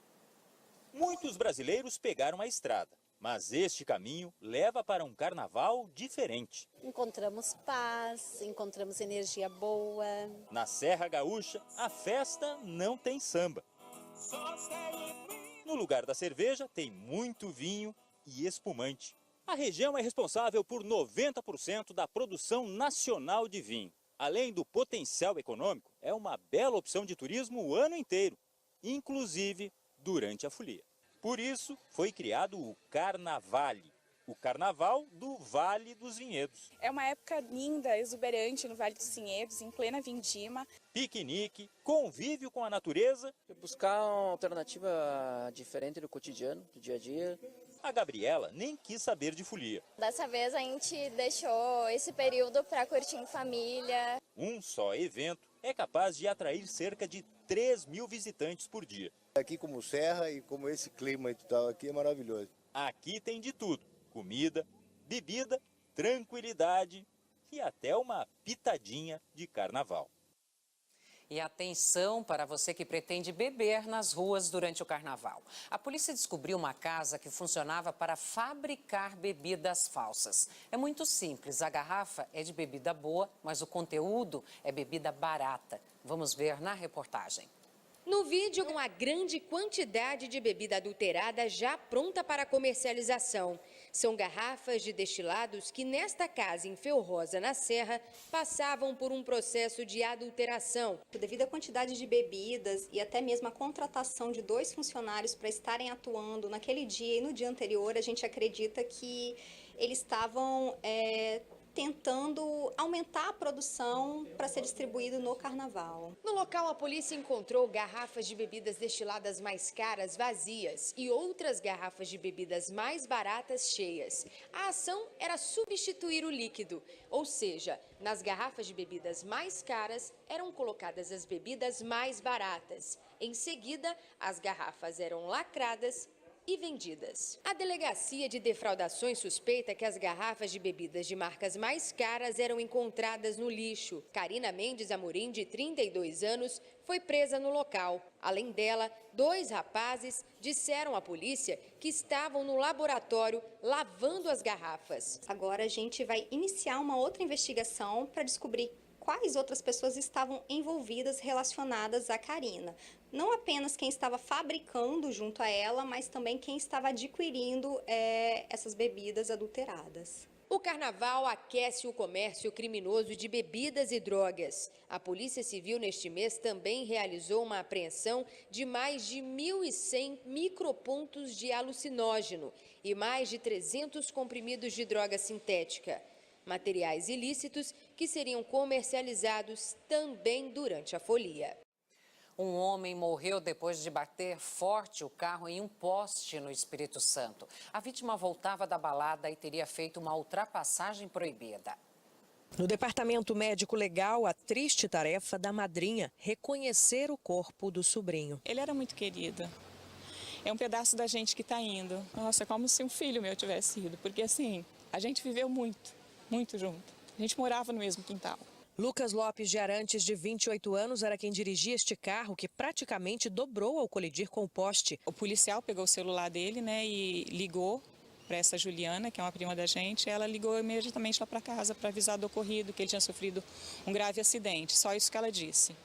Muitos brasileiros pegaram a estrada, mas este caminho leva para um carnaval diferente. Encontramos paz, encontramos energia boa. Na Serra Gaúcha, a festa não tem samba. No lugar da cerveja, tem muito vinho e espumante. A região é responsável por 90% da produção nacional de vinho. Além do potencial econômico, é uma bela opção de turismo o ano inteiro, inclusive durante a folia. Por isso, foi criado o Carnavale, o carnaval do Vale dos Vinhedos. É uma época linda, exuberante no Vale dos Vinhedos, em plena vindima. Piquenique, convívio com a natureza. Buscar uma alternativa diferente do cotidiano, do dia a dia. A Gabriela nem quis saber de folia. Dessa vez a gente deixou esse período para curtir em família. Um só evento é capaz de atrair cerca de 3 mil visitantes por dia. Aqui como serra e como esse clima e tal aqui é maravilhoso. Aqui tem de tudo. Comida, bebida, tranquilidade e até uma pitadinha de carnaval. E atenção para você que pretende beber nas ruas durante o carnaval. A polícia descobriu uma casa que funcionava para fabricar bebidas falsas. É muito simples, a garrafa é de bebida boa, mas o conteúdo é bebida barata. Vamos ver na reportagem. No vídeo, uma grande quantidade de bebida adulterada já pronta para comercialização. São garrafas de destilados que nesta casa em Feurrosa, na Serra, passavam por um processo de adulteração. Devido à quantidade de bebidas e até mesmo a contratação de 2 funcionários para estarem atuando naquele dia e no dia anterior, a gente acredita que eles estavam tentando aumentar a produção para ser distribuído no carnaval. No local, a polícia encontrou garrafas de bebidas destiladas mais caras vazias e outras garrafas de bebidas mais baratas cheias. A ação era substituir o líquido, ou seja, nas garrafas de bebidas mais caras eram colocadas as bebidas mais baratas. Em seguida, as garrafas eram lacradas e vendidas. A Delegacia de Defraudações suspeita que as garrafas de bebidas de marcas mais caras eram encontradas no lixo. Karina Mendes Amorim, de 32 anos, foi presa no local. Além dela, 2 rapazes disseram à polícia que estavam no laboratório lavando as garrafas. Agora a gente vai iniciar uma outra investigação para descobrir quais outras pessoas estavam envolvidas relacionadas a Karina. Não apenas quem estava fabricando junto a ela, mas também quem estava adquirindo essas bebidas adulteradas. O carnaval aquece o comércio criminoso de bebidas e drogas. A Polícia Civil, neste mês, também realizou uma apreensão de mais de 1.100 micropontos de alucinógeno e mais de 300 comprimidos de droga sintética. Materiais ilícitos que seriam comercializados também durante a folia. Um homem morreu depois de bater forte o carro em um poste no Espírito Santo. A vítima voltava da balada e teria feito uma ultrapassagem proibida. No departamento médico legal, a triste tarefa da madrinha, reconhecer o corpo do sobrinho. Ele era muito querido. É um pedaço da gente que está indo. Nossa, é como se um filho meu tivesse ido, porque assim, a gente viveu muito junto. A gente morava no mesmo quintal. Lucas Lopes de Arantes, de 28 anos, era quem dirigia este carro que praticamente dobrou ao colidir com o poste. O policial pegou o celular dele, e ligou para essa Juliana, que é uma prima da gente. Ela ligou imediatamente lá para casa para avisar do ocorrido, que ele tinha sofrido um grave acidente. Só isso que ela disse.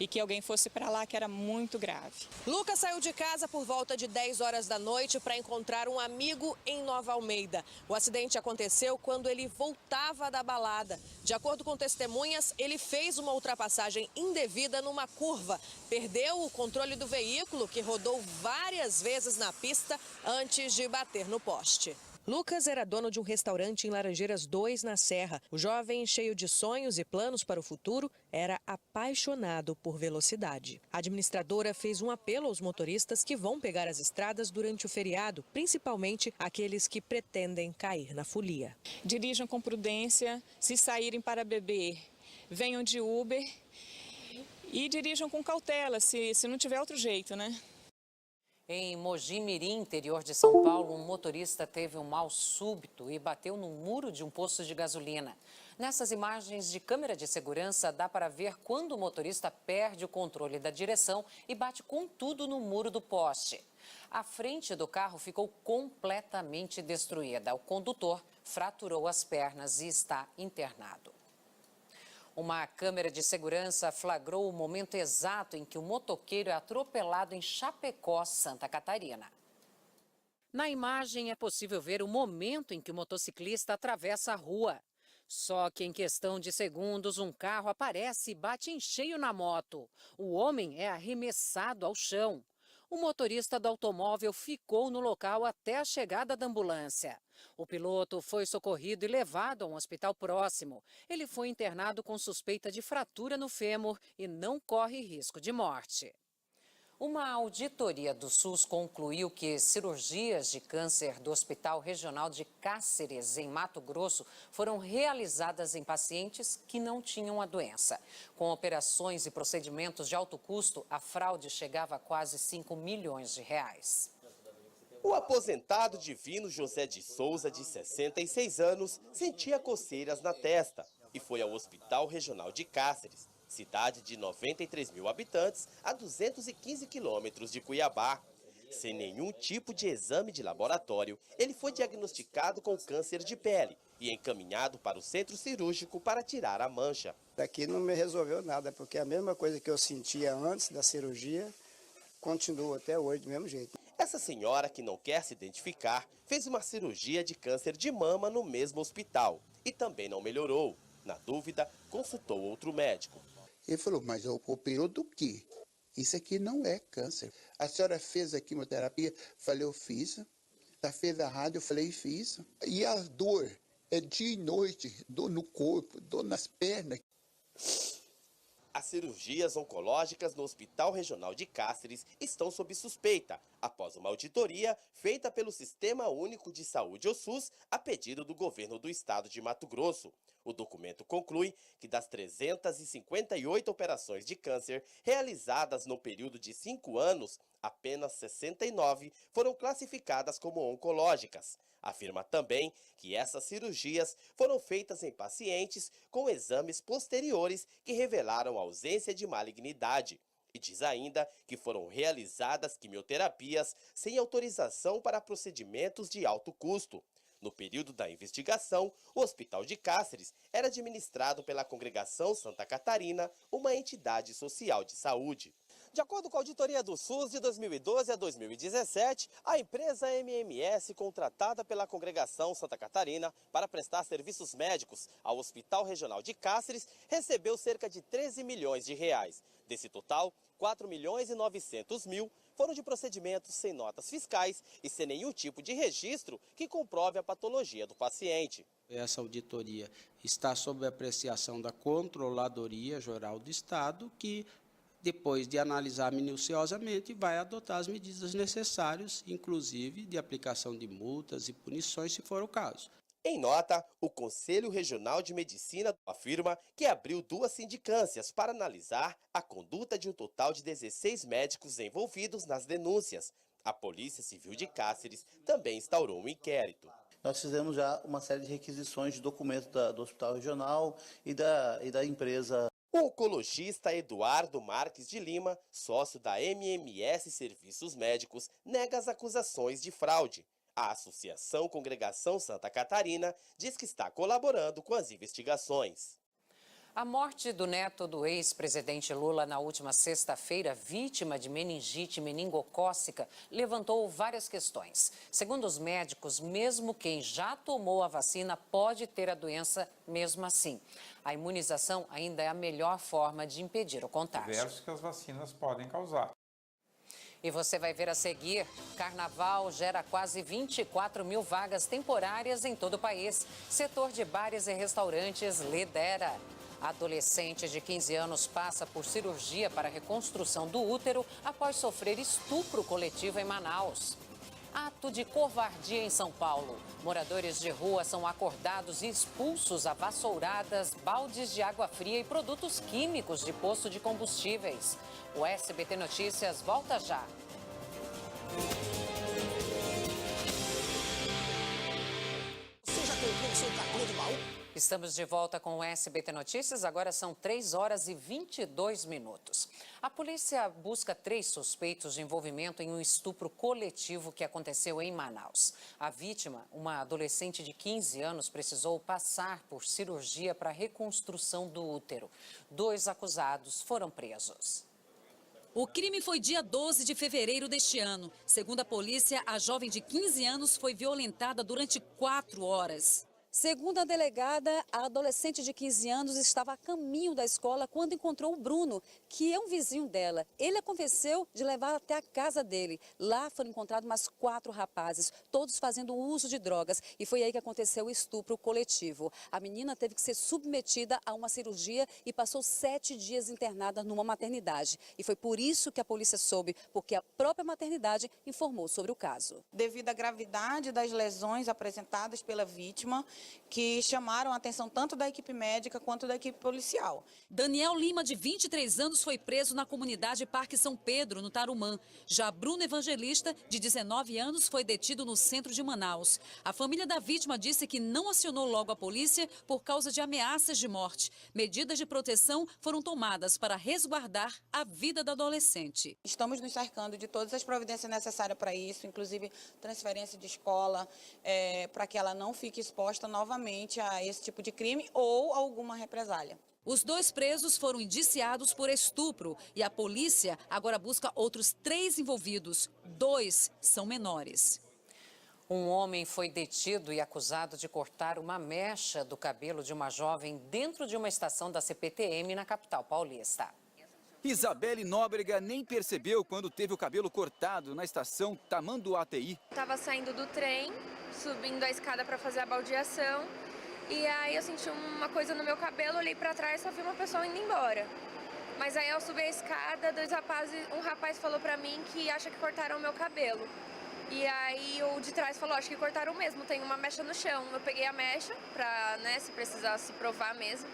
E que alguém fosse para lá, que era muito grave. Lucas saiu de casa por volta de 10 horas da noite para encontrar um amigo em Nova Almeida. O acidente aconteceu quando ele voltava da balada. De acordo com testemunhas, ele fez uma ultrapassagem indevida numa curva. Perdeu o controle do veículo, que rodou várias vezes na pista antes de bater no poste. Lucas era dono de um restaurante em Laranjeiras 2, na Serra. O jovem, cheio de sonhos e planos para o futuro, era apaixonado por velocidade. A administradora fez um apelo aos motoristas que vão pegar as estradas durante o feriado, principalmente aqueles que pretendem cair na folia. Dirijam com prudência, se saírem para beber, venham de Uber e dirijam com cautela, se não tiver outro jeito, Em Mogi Mirim, interior de São Paulo, um motorista teve um mal súbito e bateu no muro de um posto de gasolina. Nessas imagens de câmera de segurança, dá para ver quando o motorista perde o controle da direção e bate com tudo no muro do poste. A frente do carro ficou completamente destruída. O condutor fraturou as pernas e está internado. Uma câmera de segurança flagrou o momento exato em que o motoqueiro é atropelado em Chapecó, Santa Catarina. Na imagem é possível ver o momento em que o motociclista atravessa a rua. Só que em questão de segundos, um carro aparece e bate em cheio na moto. O homem é arremessado ao chão. O motorista do automóvel ficou no local até a chegada da ambulância. O piloto foi socorrido e levado a um hospital próximo. Ele foi internado com suspeita de fratura no fêmur e não corre risco de morte. Uma auditoria do SUS concluiu que cirurgias de câncer do Hospital Regional de Cáceres, em Mato Grosso, foram realizadas em pacientes que não tinham a doença. Com operações e procedimentos de alto custo, a fraude chegava a quase 5 milhões de reais. O aposentado Divino José de Souza, de 66 anos, sentia coceiras na testa e foi ao Hospital Regional de Cáceres, cidade de 93 mil habitantes, a 215 quilômetros de Cuiabá. Sem nenhum tipo de exame de laboratório, ele foi diagnosticado com câncer de pele e encaminhado para o centro cirúrgico para tirar a mancha. Daqui não me resolveu nada, porque a mesma coisa que eu sentia antes da cirurgia, continua até hoje do mesmo jeito. Essa senhora, que não quer se identificar, fez uma cirurgia de câncer de mama no mesmo hospital e também não melhorou. Na dúvida, consultou outro médico. Ele falou, mas eu operou do quê? Isso aqui não é câncer. A senhora fez a quimioterapia? Falei, eu fiz. Ela fez a rádio? Eu falei, fiz. E a dor é dia e noite, dor no corpo, dor nas pernas. As cirurgias oncológicas no Hospital Regional de Cáceres estão sob suspeita, após uma auditoria feita pelo Sistema Único de Saúde, o SUS, a pedido do governo do estado de Mato Grosso. O documento conclui que das 358 operações de câncer realizadas no período de 5 anos, apenas 69 foram classificadas como oncológicas. Afirma também que essas cirurgias foram feitas em pacientes com exames posteriores que revelaram ausência de malignidade. E diz ainda que foram realizadas quimioterapias sem autorização para procedimentos de alto custo. No período da investigação, o Hospital de Cáceres era administrado pela Congregação Santa Catarina, uma entidade social de saúde. De acordo com a auditoria do SUS de 2012 a 2017, a empresa MMS, contratada pela Congregação Santa Catarina para prestar serviços médicos ao Hospital Regional de Cáceres, recebeu cerca de 13 milhões de reais. Desse total, 4 milhões e 900 mil foram de procedimentos sem notas fiscais e sem nenhum tipo de registro que comprove a patologia do paciente. Essa auditoria está sob apreciação da Controladoria Geral do Estado, que, depois de analisar minuciosamente, vai adotar as medidas necessárias, inclusive de aplicação de multas e punições, se for o caso. Em nota, o Conselho Regional de Medicina afirma que abriu 2 sindicâncias para analisar a conduta de um total de 16 médicos envolvidos nas denúncias. A Polícia Civil de Cáceres também instaurou um inquérito. Nós fizemos já uma série de requisições de documentos do Hospital Regional e da empresa. O oncologista Eduardo Marques de Lima, sócio da MMS Serviços Médicos, nega as acusações de fraude. A Associação Congregação Santa Catarina diz que está colaborando com as investigações. A morte do neto do ex-presidente Lula na última sexta-feira, vítima de meningite meningocócica, levantou várias questões. Segundo os médicos, mesmo quem já tomou a vacina pode ter a doença mesmo assim. A imunização ainda é a melhor forma de impedir o contágio. Diversos que as vacinas podem causar. E você vai ver a seguir, Carnaval gera quase 24 mil vagas temporárias em todo o país. Setor de bares e restaurantes lidera. Adolescente de 15 anos passa por cirurgia para reconstrução do útero após sofrer estupro coletivo em Manaus. Ato de covardia em São Paulo. Moradores de rua são acordados e expulsos a vassouradas, baldes de água fria e produtos químicos de posto de combustíveis. O SBT Notícias volta já. Você já comprou seu cartão de baú? Estamos de volta com o SBT Notícias, agora são 3 horas e 22 minutos. A polícia busca 3 suspeitos de envolvimento em um estupro coletivo que aconteceu em Manaus. A vítima, uma adolescente de 15 anos, precisou passar por cirurgia para reconstrução do útero. 2 acusados foram presos. O crime foi dia 12 de fevereiro deste ano. Segundo a polícia, a jovem de 15 anos foi violentada durante 4 horas. Segundo a delegada, a adolescente de 15 anos estava a caminho da escola quando encontrou o Bruno, que é um vizinho dela. Ele a convenceu de levar até a casa dele. Lá foram encontrados mais 4 rapazes, todos fazendo uso de drogas. E foi aí que aconteceu o estupro coletivo. A menina teve que ser submetida a uma cirurgia e passou 7 dias internada numa maternidade. E foi por isso que a polícia soube, porque a própria maternidade informou sobre o caso. Devido à gravidade das lesões apresentadas pela vítima, que chamaram a atenção tanto da equipe médica quanto da equipe policial. Daniel Lima, de 23 anos, foi preso na comunidade Parque São Pedro, no Tarumã. Já Bruno Evangelista, de 19 anos, foi detido no centro de Manaus. A família da vítima disse que não acionou logo a polícia por causa de ameaças de morte. Medidas de proteção foram tomadas para resguardar a vida da adolescente. Estamos nos cercando de todas as providências necessárias para isso, inclusive transferência de escola, para que ela não fique exposta novamente a esse tipo de crime ou alguma represália. Os 2 presos foram indiciados por estupro e a polícia agora busca outros 3 envolvidos. 2 são menores. Um homem foi detido e acusado de cortar uma mecha do cabelo de uma jovem dentro de uma estação da CPTM na capital paulista. Isabelle Nóbrega nem percebeu quando teve o cabelo cortado na estação Tamanduateí. Estava saindo do trem, subindo a escada para fazer a baldeação. E aí eu senti uma coisa no meu cabelo, olhei para trás e só vi uma pessoa indo embora. Mas aí eu subi a escada, um rapaz falou para mim que acha que cortaram o meu cabelo. E aí o de trás falou, acho que cortaram mesmo, tem uma mecha no chão. Eu peguei a mecha pra, se precisar se provar mesmo.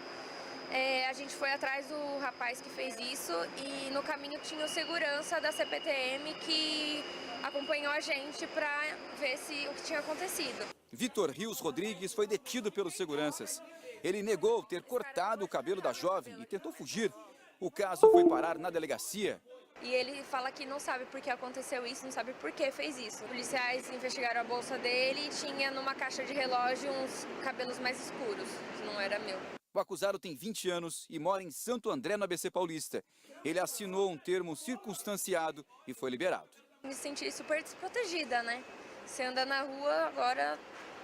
A gente foi atrás do rapaz que fez isso e no caminho tinha o segurança da CPTM que acompanhou a gente para ver o que tinha acontecido. Vitor Rios Rodrigues foi detido pelos seguranças. Ele negou ter cortado o cabelo da jovem e tentou fugir. O caso foi parar na delegacia. E ele fala que não sabe por que aconteceu isso, não sabe por que fez isso. Os policiais investigaram a bolsa dele e tinha numa caixa de relógio uns cabelos mais escuros, que não era meu. O acusado tem 20 anos e mora em Santo André, no ABC Paulista. Ele assinou um termo circunstanciado e foi liberado. Me senti super desprotegida, né? Você anda na rua, agora,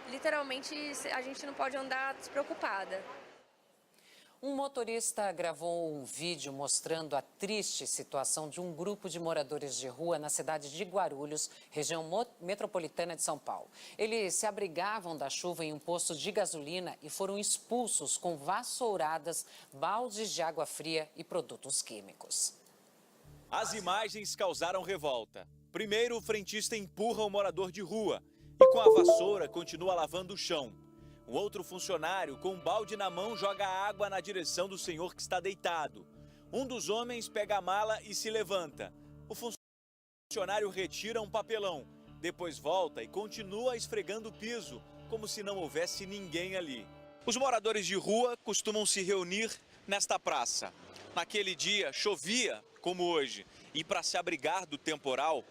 literalmente, a gente não pode andar despreocupada. Um motorista gravou um vídeo mostrando a triste situação de um grupo de moradores de rua na cidade de Guarulhos, região metropolitana de São Paulo. Eles se abrigavam da chuva em um posto de gasolina e foram expulsos com vassouradas, baldes de água fria e produtos químicos. As imagens causaram revolta. Primeiro, o frentista empurra o morador de rua e com a vassoura continua lavando o chão. Um outro funcionário, com um balde na mão, joga água na direção do senhor que está deitado. Um dos homens pega a mala e se levanta. O funcionário retira um papelão, depois volta e continua esfregando o piso, como se não houvesse ninguém ali. Os moradores de rua costumam se reunir nesta praça. Naquele dia, chovia, como hoje, e para se abrigar do temporal,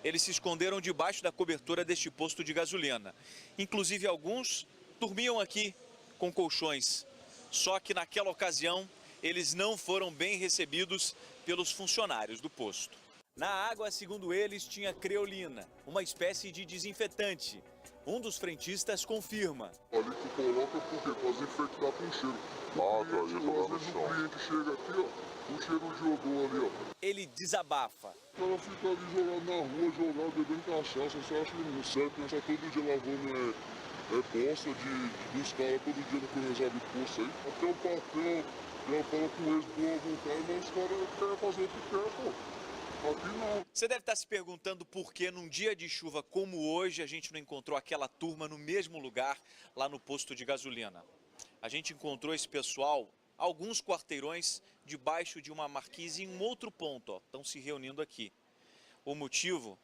eles se esconderam debaixo da cobertura deste posto de gasolina. Inclusive, alguns dormiam aqui com colchões, só que naquela ocasião eles não foram bem recebidos pelos funcionários do posto. Na água, segundo eles, tinha creolina, uma espécie de desinfetante. Um dos frentistas confirma. Ali que coloca porque para desinfectar com cheiro. Às vezes o cliente chega aqui, ó, o cheiro de odor ali, ó. Ele desabafa. O cara fica ali jogando na rua, jogando, bebendo cachaça, você acha que não serve, pensa todo dia lavando poça dos caras todo dia no resolve poça aí. Até o patrão já fala com eles boa vontade, mas os caras querem fazer o que quer, pô. Aqui não. Você deve estar se perguntando por que num dia de chuva como hoje a gente não encontrou aquela turma no mesmo lugar lá no posto de gasolina. A gente encontrou esse pessoal alguns quarteirões debaixo de uma marquise em um outro ponto, ó, estão se reunindo aqui. O motivo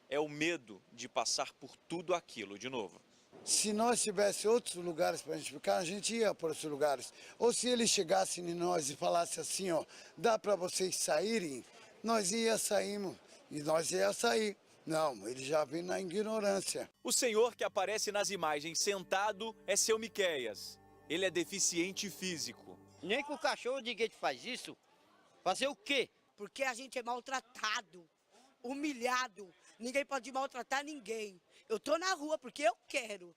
é o medo de passar por tudo aquilo de novo. Se nós tivéssemos outros lugares para a gente ficar, a gente ia para outros lugares. Ou se eles chegassem em nós e falassem assim, ó, dá para vocês saírem, nós ia sairmos e nós ia sair. Não, ele já vem na ignorância. O senhor que aparece nas imagens sentado é seu Miqueias. Ele é deficiente físico. Nem com o cachorro ninguém faz isso. Fazer o quê? Porque a gente é maltratado, humilhado. Ninguém pode maltratar ninguém. Eu tô na rua porque eu quero,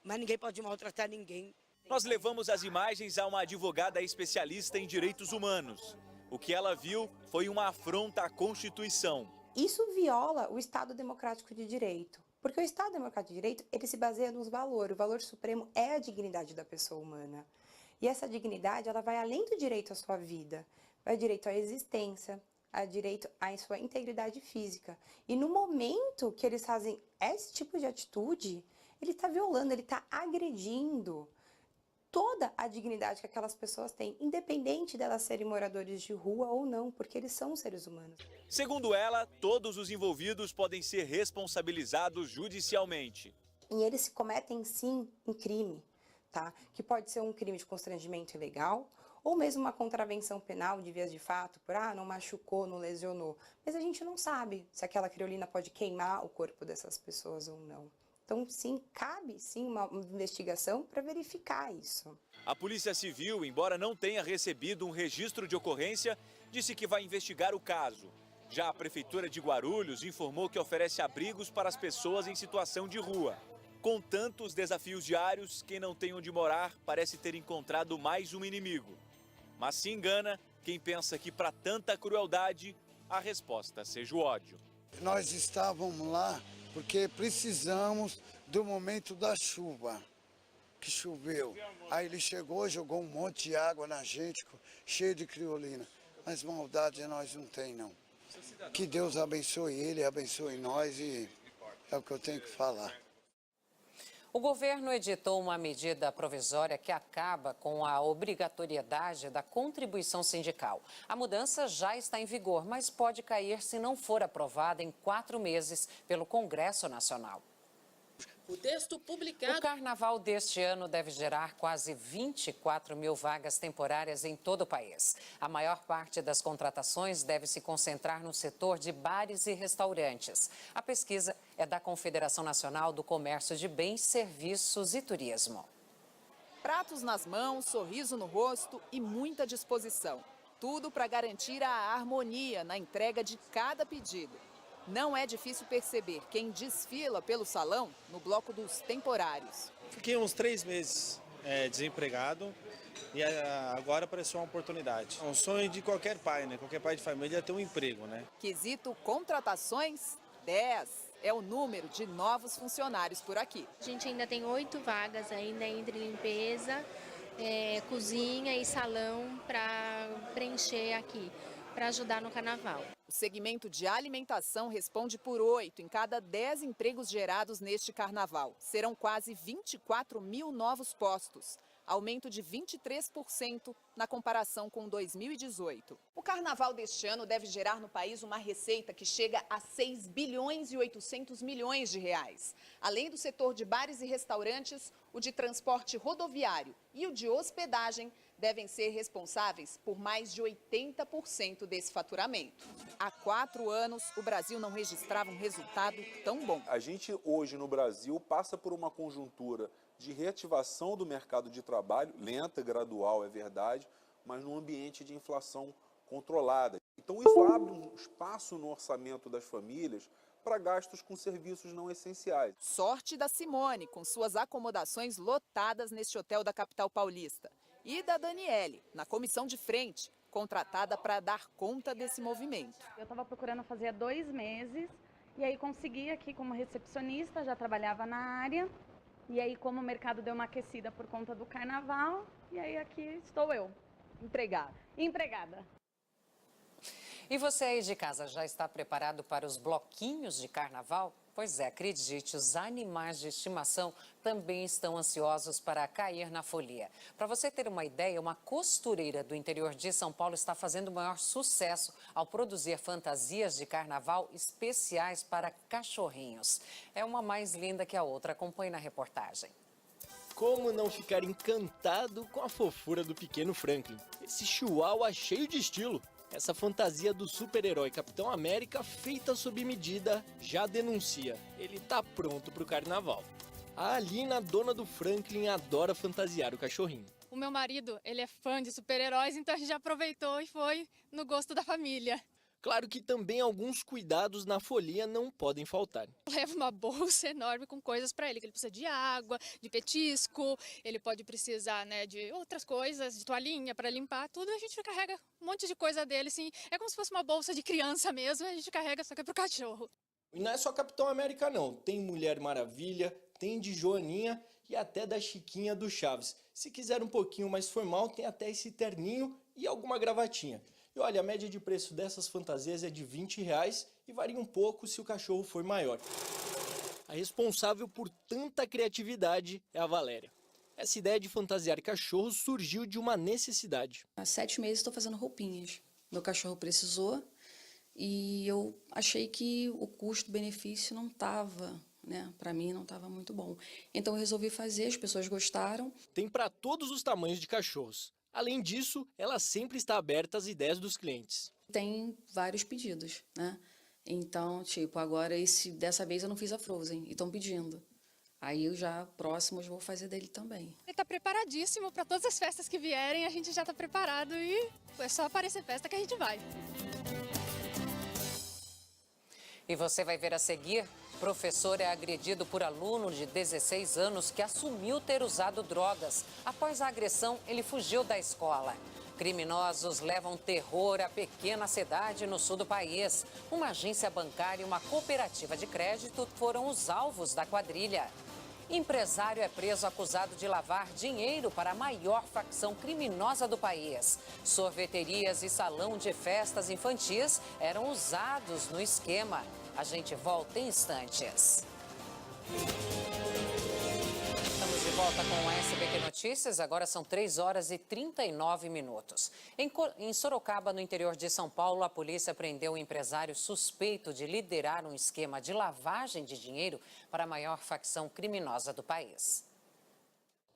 mas ninguém pode maltratar ninguém. Nós levamos as imagens a uma advogada especialista em direitos humanos. O que ela viu foi uma afronta à Constituição. Isso viola o Estado Democrático de Direito, porque o Estado Democrático de Direito ele se baseia nos valores. O valor supremo é a dignidade da pessoa humana. E essa dignidade ela vai além do direito à sua vida, vai direito à existência, a direito à sua integridade física. E no momento que eles fazem esse tipo de atitude, ele está violando, ele está agredindo toda a dignidade que aquelas pessoas têm, independente delas serem moradores de rua ou não, porque eles são seres humanos. Segundo ela, todos os envolvidos podem ser responsabilizados judicialmente. E eles se cometem, sim, um crime, tá? Que pode ser um crime de constrangimento ilegal, ou mesmo uma contravenção penal de vias de fato, por não machucou, não lesionou. Mas a gente não sabe se aquela creolina pode queimar o corpo dessas pessoas ou não. Então, sim, cabe sim uma investigação para verificar isso. A Polícia Civil, embora não tenha recebido um registro de ocorrência, disse que vai investigar o caso. Já a Prefeitura de Guarulhos informou que oferece abrigos para as pessoas em situação de rua. Com tantos desafios diários, quem não tem onde morar parece ter encontrado mais um inimigo. Mas se engana quem pensa que para tanta crueldade, a resposta seja o ódio. Nós estávamos lá porque precisamos do momento da chuva, que choveu. Aí ele chegou, jogou um monte de água na gente, cheio de criolina. Mas maldade nós não tem, não. Que Deus abençoe ele, abençoe nós e é o que eu tenho que falar. O governo editou uma medida provisória que acaba com a obrigatoriedade da contribuição sindical. A mudança já está em vigor, mas pode cair se não for aprovada em 4 meses pelo Congresso Nacional. O texto publicado... O carnaval deste ano deve gerar quase 24 mil vagas temporárias em todo o país. A maior parte das contratações deve se concentrar no setor de bares e restaurantes. A pesquisa é da Confederação Nacional do Comércio de Bens, Serviços e Turismo. Pratos nas mãos, sorriso no rosto e muita disposição. Tudo para garantir a harmonia na entrega de cada pedido. Não é difícil perceber quem desfila pelo salão no bloco dos temporários. Fiquei uns 3 meses desempregado e agora apareceu uma oportunidade. É um sonho de qualquer pai, né? Qualquer pai de família ter um emprego, né? Quesito contratações, 10 é o número de novos funcionários por aqui. A gente ainda tem 8 vagas ainda entre limpeza, cozinha e salão para preencher aqui, para ajudar no carnaval. O segmento de alimentação responde por 8 em cada 10 empregos gerados neste carnaval. Serão quase 24 mil novos postos, aumento de 23% na comparação com 2018. O carnaval deste ano deve gerar no país uma receita que chega a 6 bilhões e 800 milhões de reais. Além do setor de bares e restaurantes, o de transporte rodoviário e o de hospedagem devem ser responsáveis por mais de 80% desse faturamento. Há 4 anos, o Brasil não registrava um resultado tão bom. A gente hoje no Brasil passa por uma conjuntura de reativação do mercado de trabalho, lenta, gradual, é verdade, mas num ambiente de inflação controlada. Então isso abre um espaço no orçamento das famílias para gastos com serviços não essenciais. Sorte da Simone, com suas acomodações lotadas neste hotel da capital paulista. E da Daniele, na comissão de frente, contratada para dar conta desse movimento. Eu estava procurando fazer há 2 meses e aí consegui aqui como recepcionista, já trabalhava na área. E aí como o mercado deu uma aquecida por conta do carnaval, e aí aqui estou eu, empregada. E você aí de casa já está preparado para os bloquinhos de carnaval? Pois é, acredite, os animais de estimação também estão ansiosos para cair na folia. Para você ter uma ideia, uma costureira do interior de São Paulo está fazendo o maior sucesso ao produzir fantasias de carnaval especiais para cachorrinhos. É uma mais linda que a outra. Acompanhe na reportagem. Como não ficar encantado com a fofura do pequeno Franklin? Esse chihuahua cheio de estilo. Essa fantasia do super-herói Capitão América, feita sob medida, já denuncia. Ele tá pronto pro carnaval. A Alina, dona do Franklin, adora fantasiar o cachorrinho. O meu marido, ele é fã de super-heróis, então a gente já aproveitou e foi no gosto da família. Claro que também alguns cuidados na folia não podem faltar. Leva uma bolsa enorme com coisas para ele, que ele precisa de água, de petisco, ele pode precisar, né, de outras coisas, de toalhinha para limpar, tudo. A gente carrega um monte de coisa dele, assim, é como se fosse uma bolsa de criança mesmo, a gente carrega só que é pro cachorro. E não é só Capitão América não, tem Mulher Maravilha, tem de Joaninha e até da Chiquinha do Chaves. Se quiser um pouquinho mais formal, tem até esse terninho e alguma gravatinha. E olha, a média de preço dessas fantasias é de R$20 e varia um pouco se o cachorro for maior. A responsável por tanta criatividade é a Valéria. Essa ideia de fantasiar cachorros surgiu de uma necessidade. Há 7 meses estou fazendo roupinhas. Meu cachorro precisou e eu achei que o custo-benefício não estava, né? Para mim não estava muito bom. Então eu resolvi fazer, as pessoas gostaram. Tem para todos os tamanhos de cachorros. Além disso, ela sempre está aberta às ideias dos clientes. Tem vários pedidos, né? Então, tipo, agora dessa vez eu não fiz a Frozen e estão pedindo. Aí eu já, próximos, vou fazer dele também. Ele está preparadíssimo para todas as festas que vierem, a gente já está preparado e é só aparecer festa que a gente vai. E você vai ver a seguir: professor é agredido por aluno de 16 anos que assumiu ter usado drogas. Após a agressão, ele fugiu da escola. Criminosos levam terror à pequena cidade no sul do país. Uma agência bancária e uma cooperativa de crédito foram os alvos da quadrilha. Empresário é preso acusado de lavar dinheiro para a maior facção criminosa do país. Sorveterias e salão de festas infantis eram usados no esquema. A gente volta em instantes. Estamos de volta com o SBQ Notícias. Agora são 3h39. Em Sorocaba, no interior de São Paulo, a polícia prendeu um empresário suspeito de liderar um esquema de lavagem de dinheiro para a maior facção criminosa do país.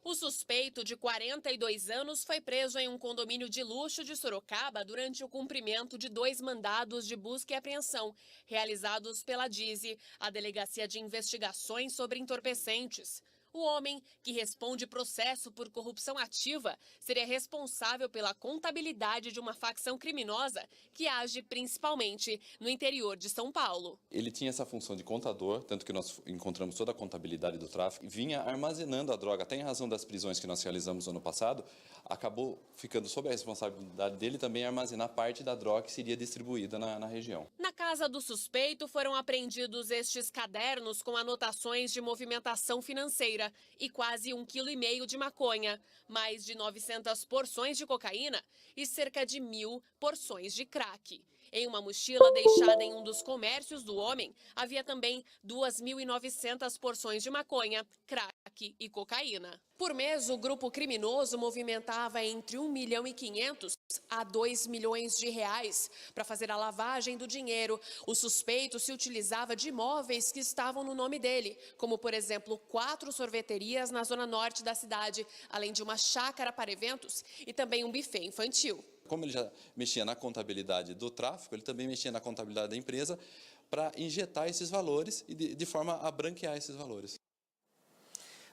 O suspeito, de 42 anos, foi preso em um condomínio de luxo de Sorocaba durante o cumprimento de 2 mandados de busca e apreensão, realizados pela DISE, a Delegacia de Investigações sobre Entorpecentes. O homem, que responde processo por corrupção ativa, seria responsável pela contabilidade de uma facção criminosa que age principalmente no interior de São Paulo. Ele tinha essa função de contador, tanto que nós encontramos toda a contabilidade do tráfico, e vinha armazenando a droga, até em razão das prisões que nós realizamos no ano passado, acabou ficando sob a responsabilidade dele também armazenar parte da droga que seria distribuída na região. Na casa do suspeito foram apreendidos estes cadernos com anotações de movimentação financeira e quase 1,5 kg de maconha, mais de 900 porções de cocaína e cerca de 1.000 porções de crack. Em uma mochila deixada em um dos comércios do homem, havia também 2.900 porções de maconha, crack e cocaína. Por mês, o grupo criminoso movimentava entre 1,5 milhão a 2 milhões de reais para fazer a lavagem do dinheiro. O suspeito se utilizava de imóveis que estavam no nome dele, como, por exemplo, 4 sorveterias na zona norte da cidade, além de uma chácara para eventos e também um buffet infantil. Como ele já mexia na contabilidade do tráfico, ele também mexia na contabilidade da empresa para injetar esses valores e de forma a branquear esses valores.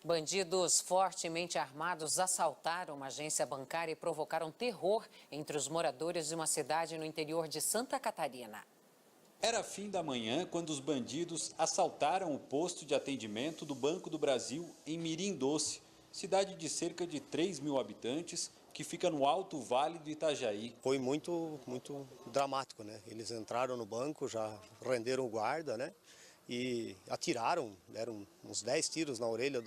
Bandidos fortemente armados assaltaram uma agência bancária e provocaram terror entre os moradores de uma cidade no interior de Santa Catarina. Era fim da manhã quando os bandidos assaltaram o posto de atendimento do Banco do Brasil em Mirim Doce, cidade de cerca de 3.000 habitantes, que fica no Alto Vale do Itajaí. Foi muito dramático, né? Eles entraram no banco, já renderam o guarda, né? E atiraram, deram uns 10 tiros na orelha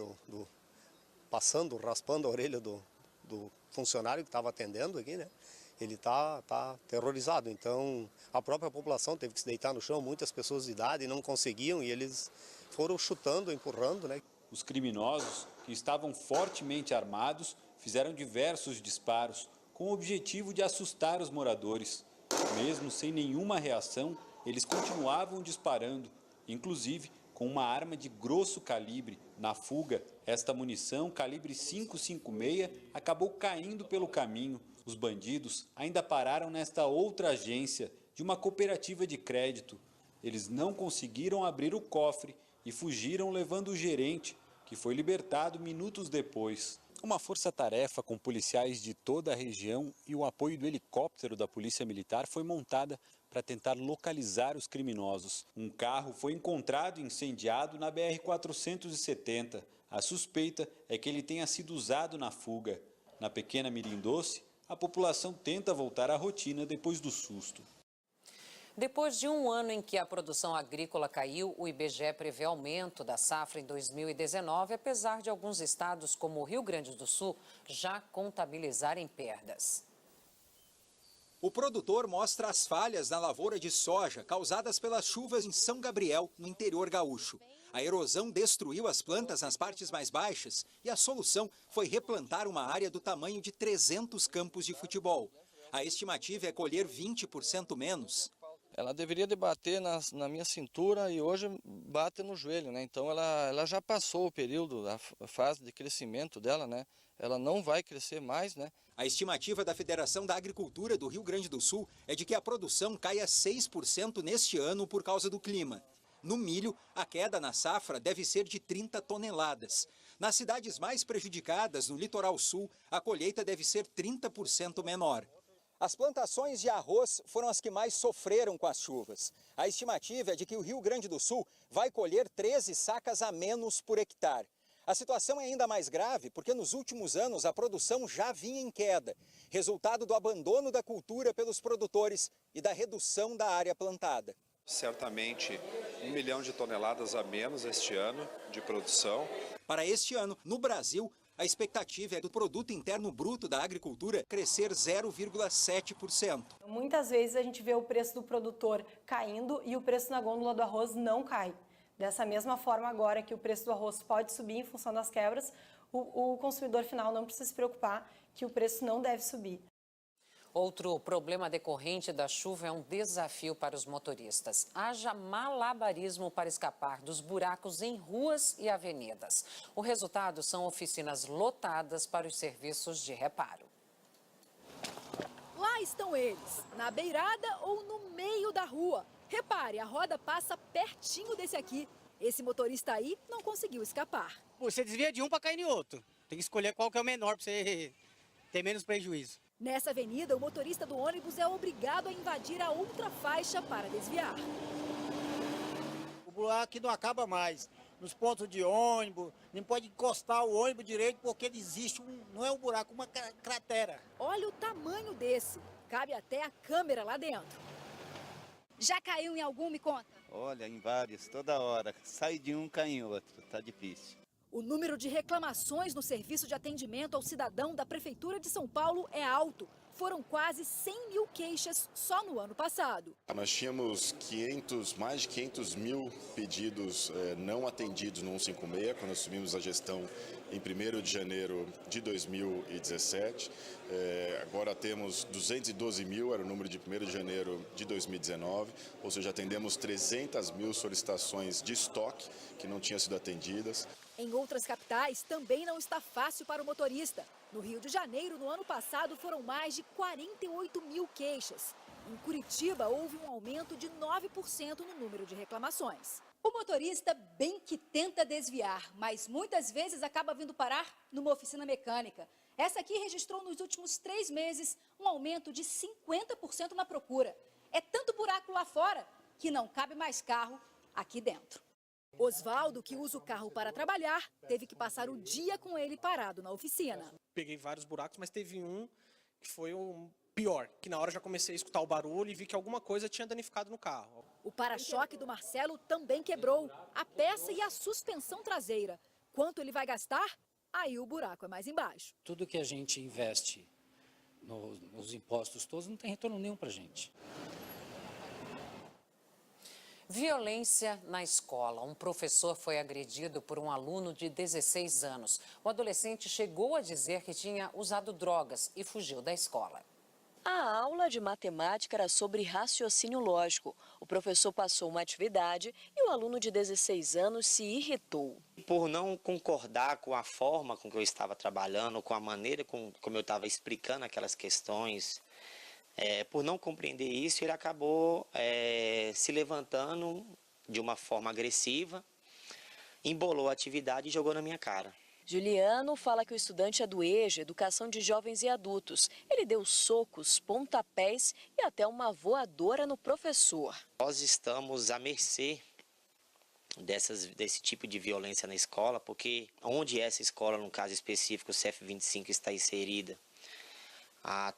raspando a orelha do funcionário que estava atendendo aqui, né? Ele tá aterrorizado, então a própria população teve que se deitar no chão, muitas pessoas de idade não conseguiam e eles foram chutando, empurrando, né? Os criminosos, que estavam fortemente armados, fizeram diversos disparos com o objetivo de assustar os moradores. Mesmo sem nenhuma reação, eles continuavam disparando, inclusive com uma arma de grosso calibre. Na fuga, esta munição calibre 5,56 acabou caindo pelo caminho. Os bandidos ainda pararam nesta outra agência de uma cooperativa de crédito. Eles não conseguiram abrir o cofre e fugiram levando o gerente, que foi libertado minutos depois. Uma força-tarefa com policiais de toda a região e o apoio do helicóptero da Polícia Militar foi montada para tentar localizar os criminosos. Um carro foi encontrado incendiado na BR-470. A suspeita é que ele tenha sido usado na fuga. Na pequena Mirim Doce, a população tenta voltar à rotina depois do susto. Depois de um ano em que a produção agrícola caiu, o IBGE prevê aumento da safra em 2019, apesar de alguns estados, como o Rio Grande do Sul, já contabilizarem perdas. O produtor mostra as falhas na lavoura de soja causadas pelas chuvas em São Gabriel, no interior gaúcho. A erosão destruiu as plantas nas partes mais baixas e a solução foi replantar uma área do tamanho de 300 campos de futebol. A estimativa é colher 20% menos. Ela deveria bater na minha cintura e hoje bate no joelho, né? Então ela já passou o período, a fase de crescimento dela, né? Ela não vai crescer mais, né? A estimativa da Federação da Agricultura do Rio Grande do Sul é de que a produção caia 6% neste ano por causa do clima. No milho, a queda na safra deve ser de 30 toneladas. Nas cidades mais prejudicadas, no litoral sul, a colheita deve ser 30% menor. As plantações de arroz foram as que mais sofreram com as chuvas. A estimativa é de que o Rio Grande do Sul vai colher 13 sacas a menos por hectare. A situação é ainda mais grave porque nos últimos anos a produção já vinha em queda, resultado do abandono da cultura pelos produtores e da redução da área plantada. Certamente 1 milhão de toneladas a menos este ano de produção. Para este ano, no Brasil, a expectativa é do produto interno bruto da agricultura crescer 0,7%. Muitas vezes a gente vê o preço do produtor caindo e o preço na gôndola do arroz não cai. Dessa mesma forma, agora que o preço do arroz pode subir em função das quebras, o consumidor final não precisa se preocupar que o preço não deve subir. Outro problema decorrente da chuva é um desafio para os motoristas. Haja malabarismo para escapar dos buracos em ruas e avenidas. O resultado são oficinas lotadas para os serviços de reparo. Lá estão eles, na beirada ou no meio da rua. Repare, a roda passa pertinho desse aqui. Esse motorista aí não conseguiu escapar. Você desvia de um para cair em outro. Tem que escolher qual que é o menor para você ter menos prejuízo. Nessa avenida, o motorista do ônibus é obrigado a invadir a outra faixa para desviar. O buraco aqui não acaba mais. Nos pontos de ônibus, não pode encostar o ônibus direito porque existe não é um buraco, uma cratera. Olha o tamanho desse. Cabe até a câmera lá dentro. Já caiu em algum, me conta? Olha, em vários, toda hora. Sai de um, cai em outro. Tá difícil. O número de reclamações no serviço de atendimento ao cidadão da Prefeitura de São Paulo é alto. Foram quase 100 mil queixas só no ano passado. Nós tínhamos mais de 500 mil pedidos não atendidos no 156, quando assumimos a gestão em 1º de janeiro de 2017. Agora temos 212 mil, era o número de 1º de janeiro de 2019, ou seja, atendemos 300 mil solicitações de estoque que não tinham sido atendidas. Em outras capitais, também não está fácil para o motorista. No Rio de Janeiro, no ano passado, foram mais de 48 mil queixas. Em Curitiba, houve um aumento de 9% no número de reclamações. O motorista bem que tenta desviar, mas muitas vezes acaba vindo parar numa oficina mecânica. Essa aqui registrou nos últimos 3 meses um aumento de 50% na procura. É tanto buraco lá fora que não cabe mais carro aqui dentro. Osvaldo, que usa o carro para trabalhar, teve que passar o dia com ele parado na oficina. Peguei vários buracos, mas teve um que foi o pior, que na hora eu já comecei a escutar o barulho e vi que alguma coisa tinha danificado no carro. O para-choque do Marcelo também quebrou, a peça e a suspensão traseira. Quanto ele vai gastar? Aí o buraco é mais embaixo. Tudo que a gente investe nos impostos todos não tem retorno nenhum para a gente. Violência na escola. Um professor foi agredido por um aluno de 16 anos. O adolescente chegou a dizer que tinha usado drogas e fugiu da escola. A aula de matemática era sobre raciocínio lógico. O professor passou uma atividade e o aluno de 16 anos se irritou. Por não concordar com a forma com que eu estava trabalhando, com a maneira como eu estava explicando aquelas questões, por não compreender isso, ele acabou se levantando de uma forma agressiva, embolou a atividade e jogou na minha cara. Juliano fala que o estudante é do EJA, Educação de Jovens e Adultos. Ele deu socos, pontapés e até uma voadora no professor. Nós estamos à mercê desse tipo de violência na escola, porque onde essa escola, no caso específico, o CF25, está inserida,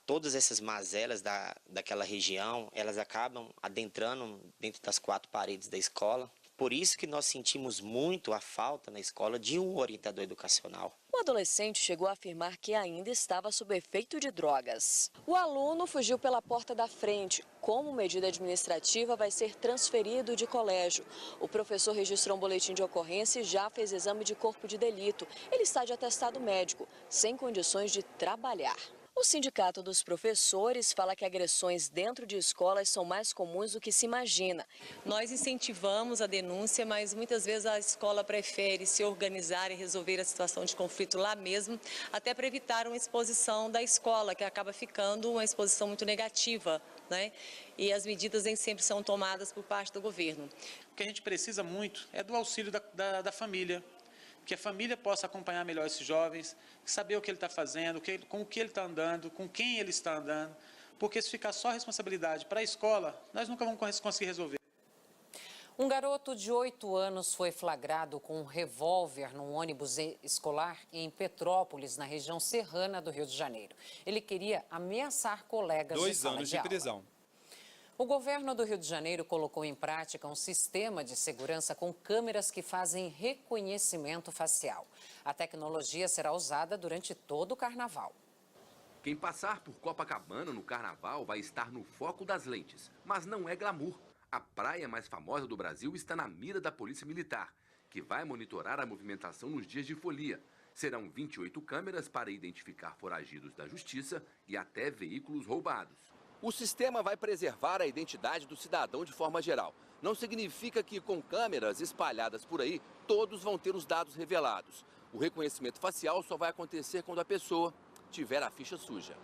todas essas mazelas daquela região, elas acabam adentrando dentro das 4 paredes da escola. Por isso que nós sentimos muito a falta na escola de um orientador educacional. O adolescente chegou a afirmar que ainda estava sob efeito de drogas. O aluno fugiu pela porta da frente. Como medida administrativa, vai ser transferido de colégio. O professor registrou um boletim de ocorrência e já fez exame de corpo de delito. Ele está de atestado médico, sem condições de trabalhar. O Sindicato dos Professores fala que agressões dentro de escolas são mais comuns do que se imagina. Nós incentivamos a denúncia, mas muitas vezes a escola prefere se organizar e resolver a situação de conflito lá mesmo, até para evitar uma exposição da escola, que acaba ficando uma exposição muito negativa, né? E as medidas nem sempre são tomadas por parte do governo. O que a gente precisa muito é do auxílio da família, que a família possa acompanhar melhor esses jovens, saber o que ele está fazendo, com o que ele está andando, com quem ele está andando, porque se ficar só responsabilidade para a escola, nós nunca vamos conseguir resolver. Um garoto de 8 anos foi flagrado com um revólver num ônibus escolar em Petrópolis, na região serrana do Rio de Janeiro. Ele queria ameaçar colegas de sala de aula. 2 anos de prisão. O governo do Rio de Janeiro colocou em prática um sistema de segurança com câmeras que fazem reconhecimento facial. A tecnologia será usada durante todo o carnaval. Quem passar por Copacabana no carnaval vai estar no foco das lentes, mas não é glamour. A praia mais famosa do Brasil está na mira da Polícia Militar, que vai monitorar a movimentação nos dias de folia. Serão 28 câmeras para identificar foragidos da justiça e até veículos roubados. O sistema vai preservar a identidade do cidadão de forma geral. Não significa que, com câmeras espalhadas por aí, todos vão ter os dados revelados. O reconhecimento facial só vai acontecer quando a pessoa tiver a ficha suja.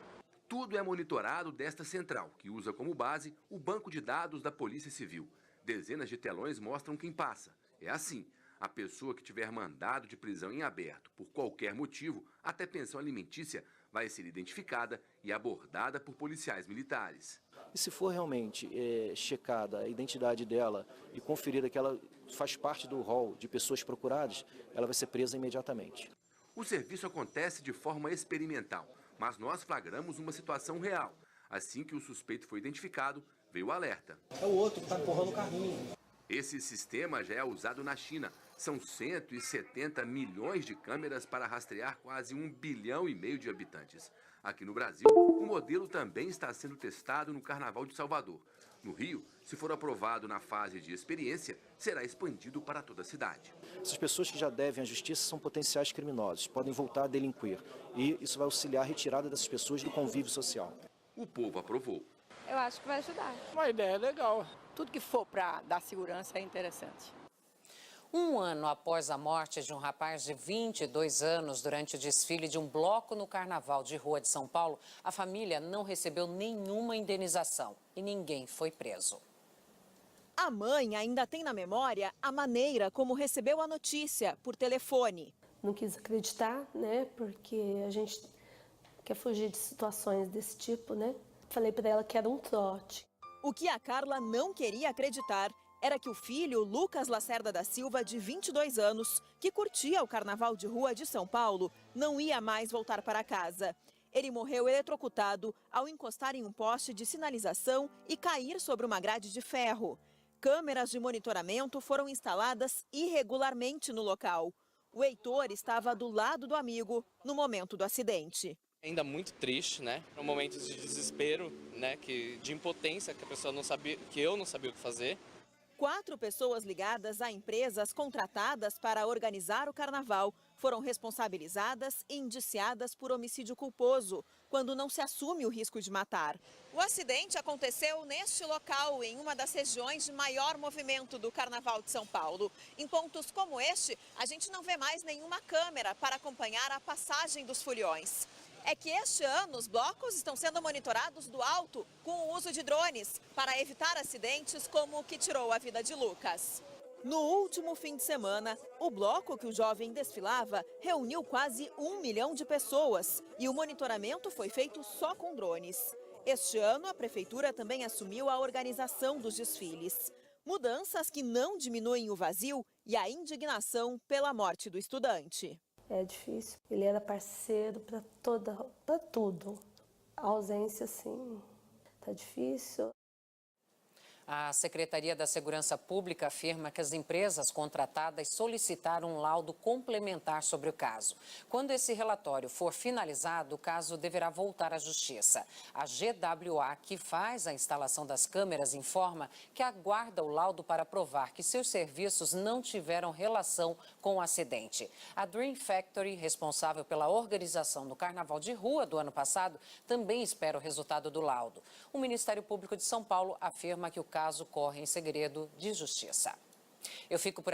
Tudo é monitorado desta central, que usa como base o banco de dados da Polícia Civil. Dezenas de telões mostram quem passa. É assim, a pessoa que tiver mandado de prisão em aberto por qualquer motivo, até pensão alimentícia, vai ser identificada e abordada por policiais militares. E se for realmente checada a identidade dela e conferida que ela faz parte do rol de pessoas procuradas, ela vai ser presa imediatamente. O serviço acontece de forma experimental, mas nós flagramos uma situação real. Assim que o suspeito foi identificado, veio o alerta. É o outro que está empurrando o carrinho. Esse sistema já é usado na China. São 170 milhões de câmeras para rastrear quase 1,5 bilhão de habitantes. Aqui no Brasil, o modelo também está sendo testado no Carnaval de Salvador. No Rio, se for aprovado na fase de experiência, será expandido para toda a cidade. Essas pessoas que já devem à justiça são potenciais criminosos, podem voltar a delinquir. E isso vai auxiliar a retirada dessas pessoas do convívio social. O povo aprovou. Eu acho que vai ajudar. Uma ideia legal. Tudo que for para dar segurança é interessante. Um ano após a morte de um rapaz de 22 anos durante o desfile de um bloco no Carnaval de Rua de São Paulo, a família não recebeu nenhuma indenização e ninguém foi preso. A mãe ainda tem na memória a maneira como recebeu a notícia, por telefone. Não quis acreditar, né, porque a gente quer fugir de situações desse tipo, né. Falei para ela que era um trote. O que a Carla não queria acreditar era que o filho, Lucas Lacerda da Silva, de 22 anos, que curtia o Carnaval de Rua de São Paulo, não ia mais voltar para casa. Ele morreu eletrocutado ao encostar em um poste de sinalização e cair sobre uma grade de ferro. Câmeras de monitoramento foram instaladas irregularmente no local. O Heitor estava do lado do amigo no momento do acidente. Ainda muito triste, né? Um momento de desespero, né? De impotência, que a pessoa não sabia, que eu não sabia o que fazer. 4 pessoas ligadas a empresas contratadas para organizar o carnaval foram responsabilizadas e indiciadas por homicídio culposo, quando não se assume o risco de matar. O acidente aconteceu neste local, em uma das regiões de maior movimento do Carnaval de São Paulo. Em pontos como este, a gente não vê mais nenhuma câmera para acompanhar a passagem dos foliões. É que este ano os blocos estão sendo monitorados do alto com o uso de drones para evitar acidentes como o que tirou a vida de Lucas. No último fim de semana, o bloco que o jovem desfilava reuniu quase 1 milhão de pessoas e o monitoramento foi feito só com drones. Este ano, a prefeitura também assumiu a organização dos desfiles. Mudanças que não diminuem o vazio e a indignação pela morte do estudante. É difícil. Ele era parceiro para tudo. A ausência, assim, tá difícil. A Secretaria da Segurança Pública afirma que as empresas contratadas solicitaram um laudo complementar sobre o caso. Quando esse relatório for finalizado, o caso deverá voltar à Justiça. A GWA, que faz a instalação das câmeras, informa que aguarda o laudo para provar que seus serviços não tiveram relação com o acidente. A Dream Factory, responsável pela organização do Carnaval de Rua do ano passado, também espera o resultado do laudo. O Ministério Público de São Paulo afirma que o caso corre em segredo de justiça. Eu fico por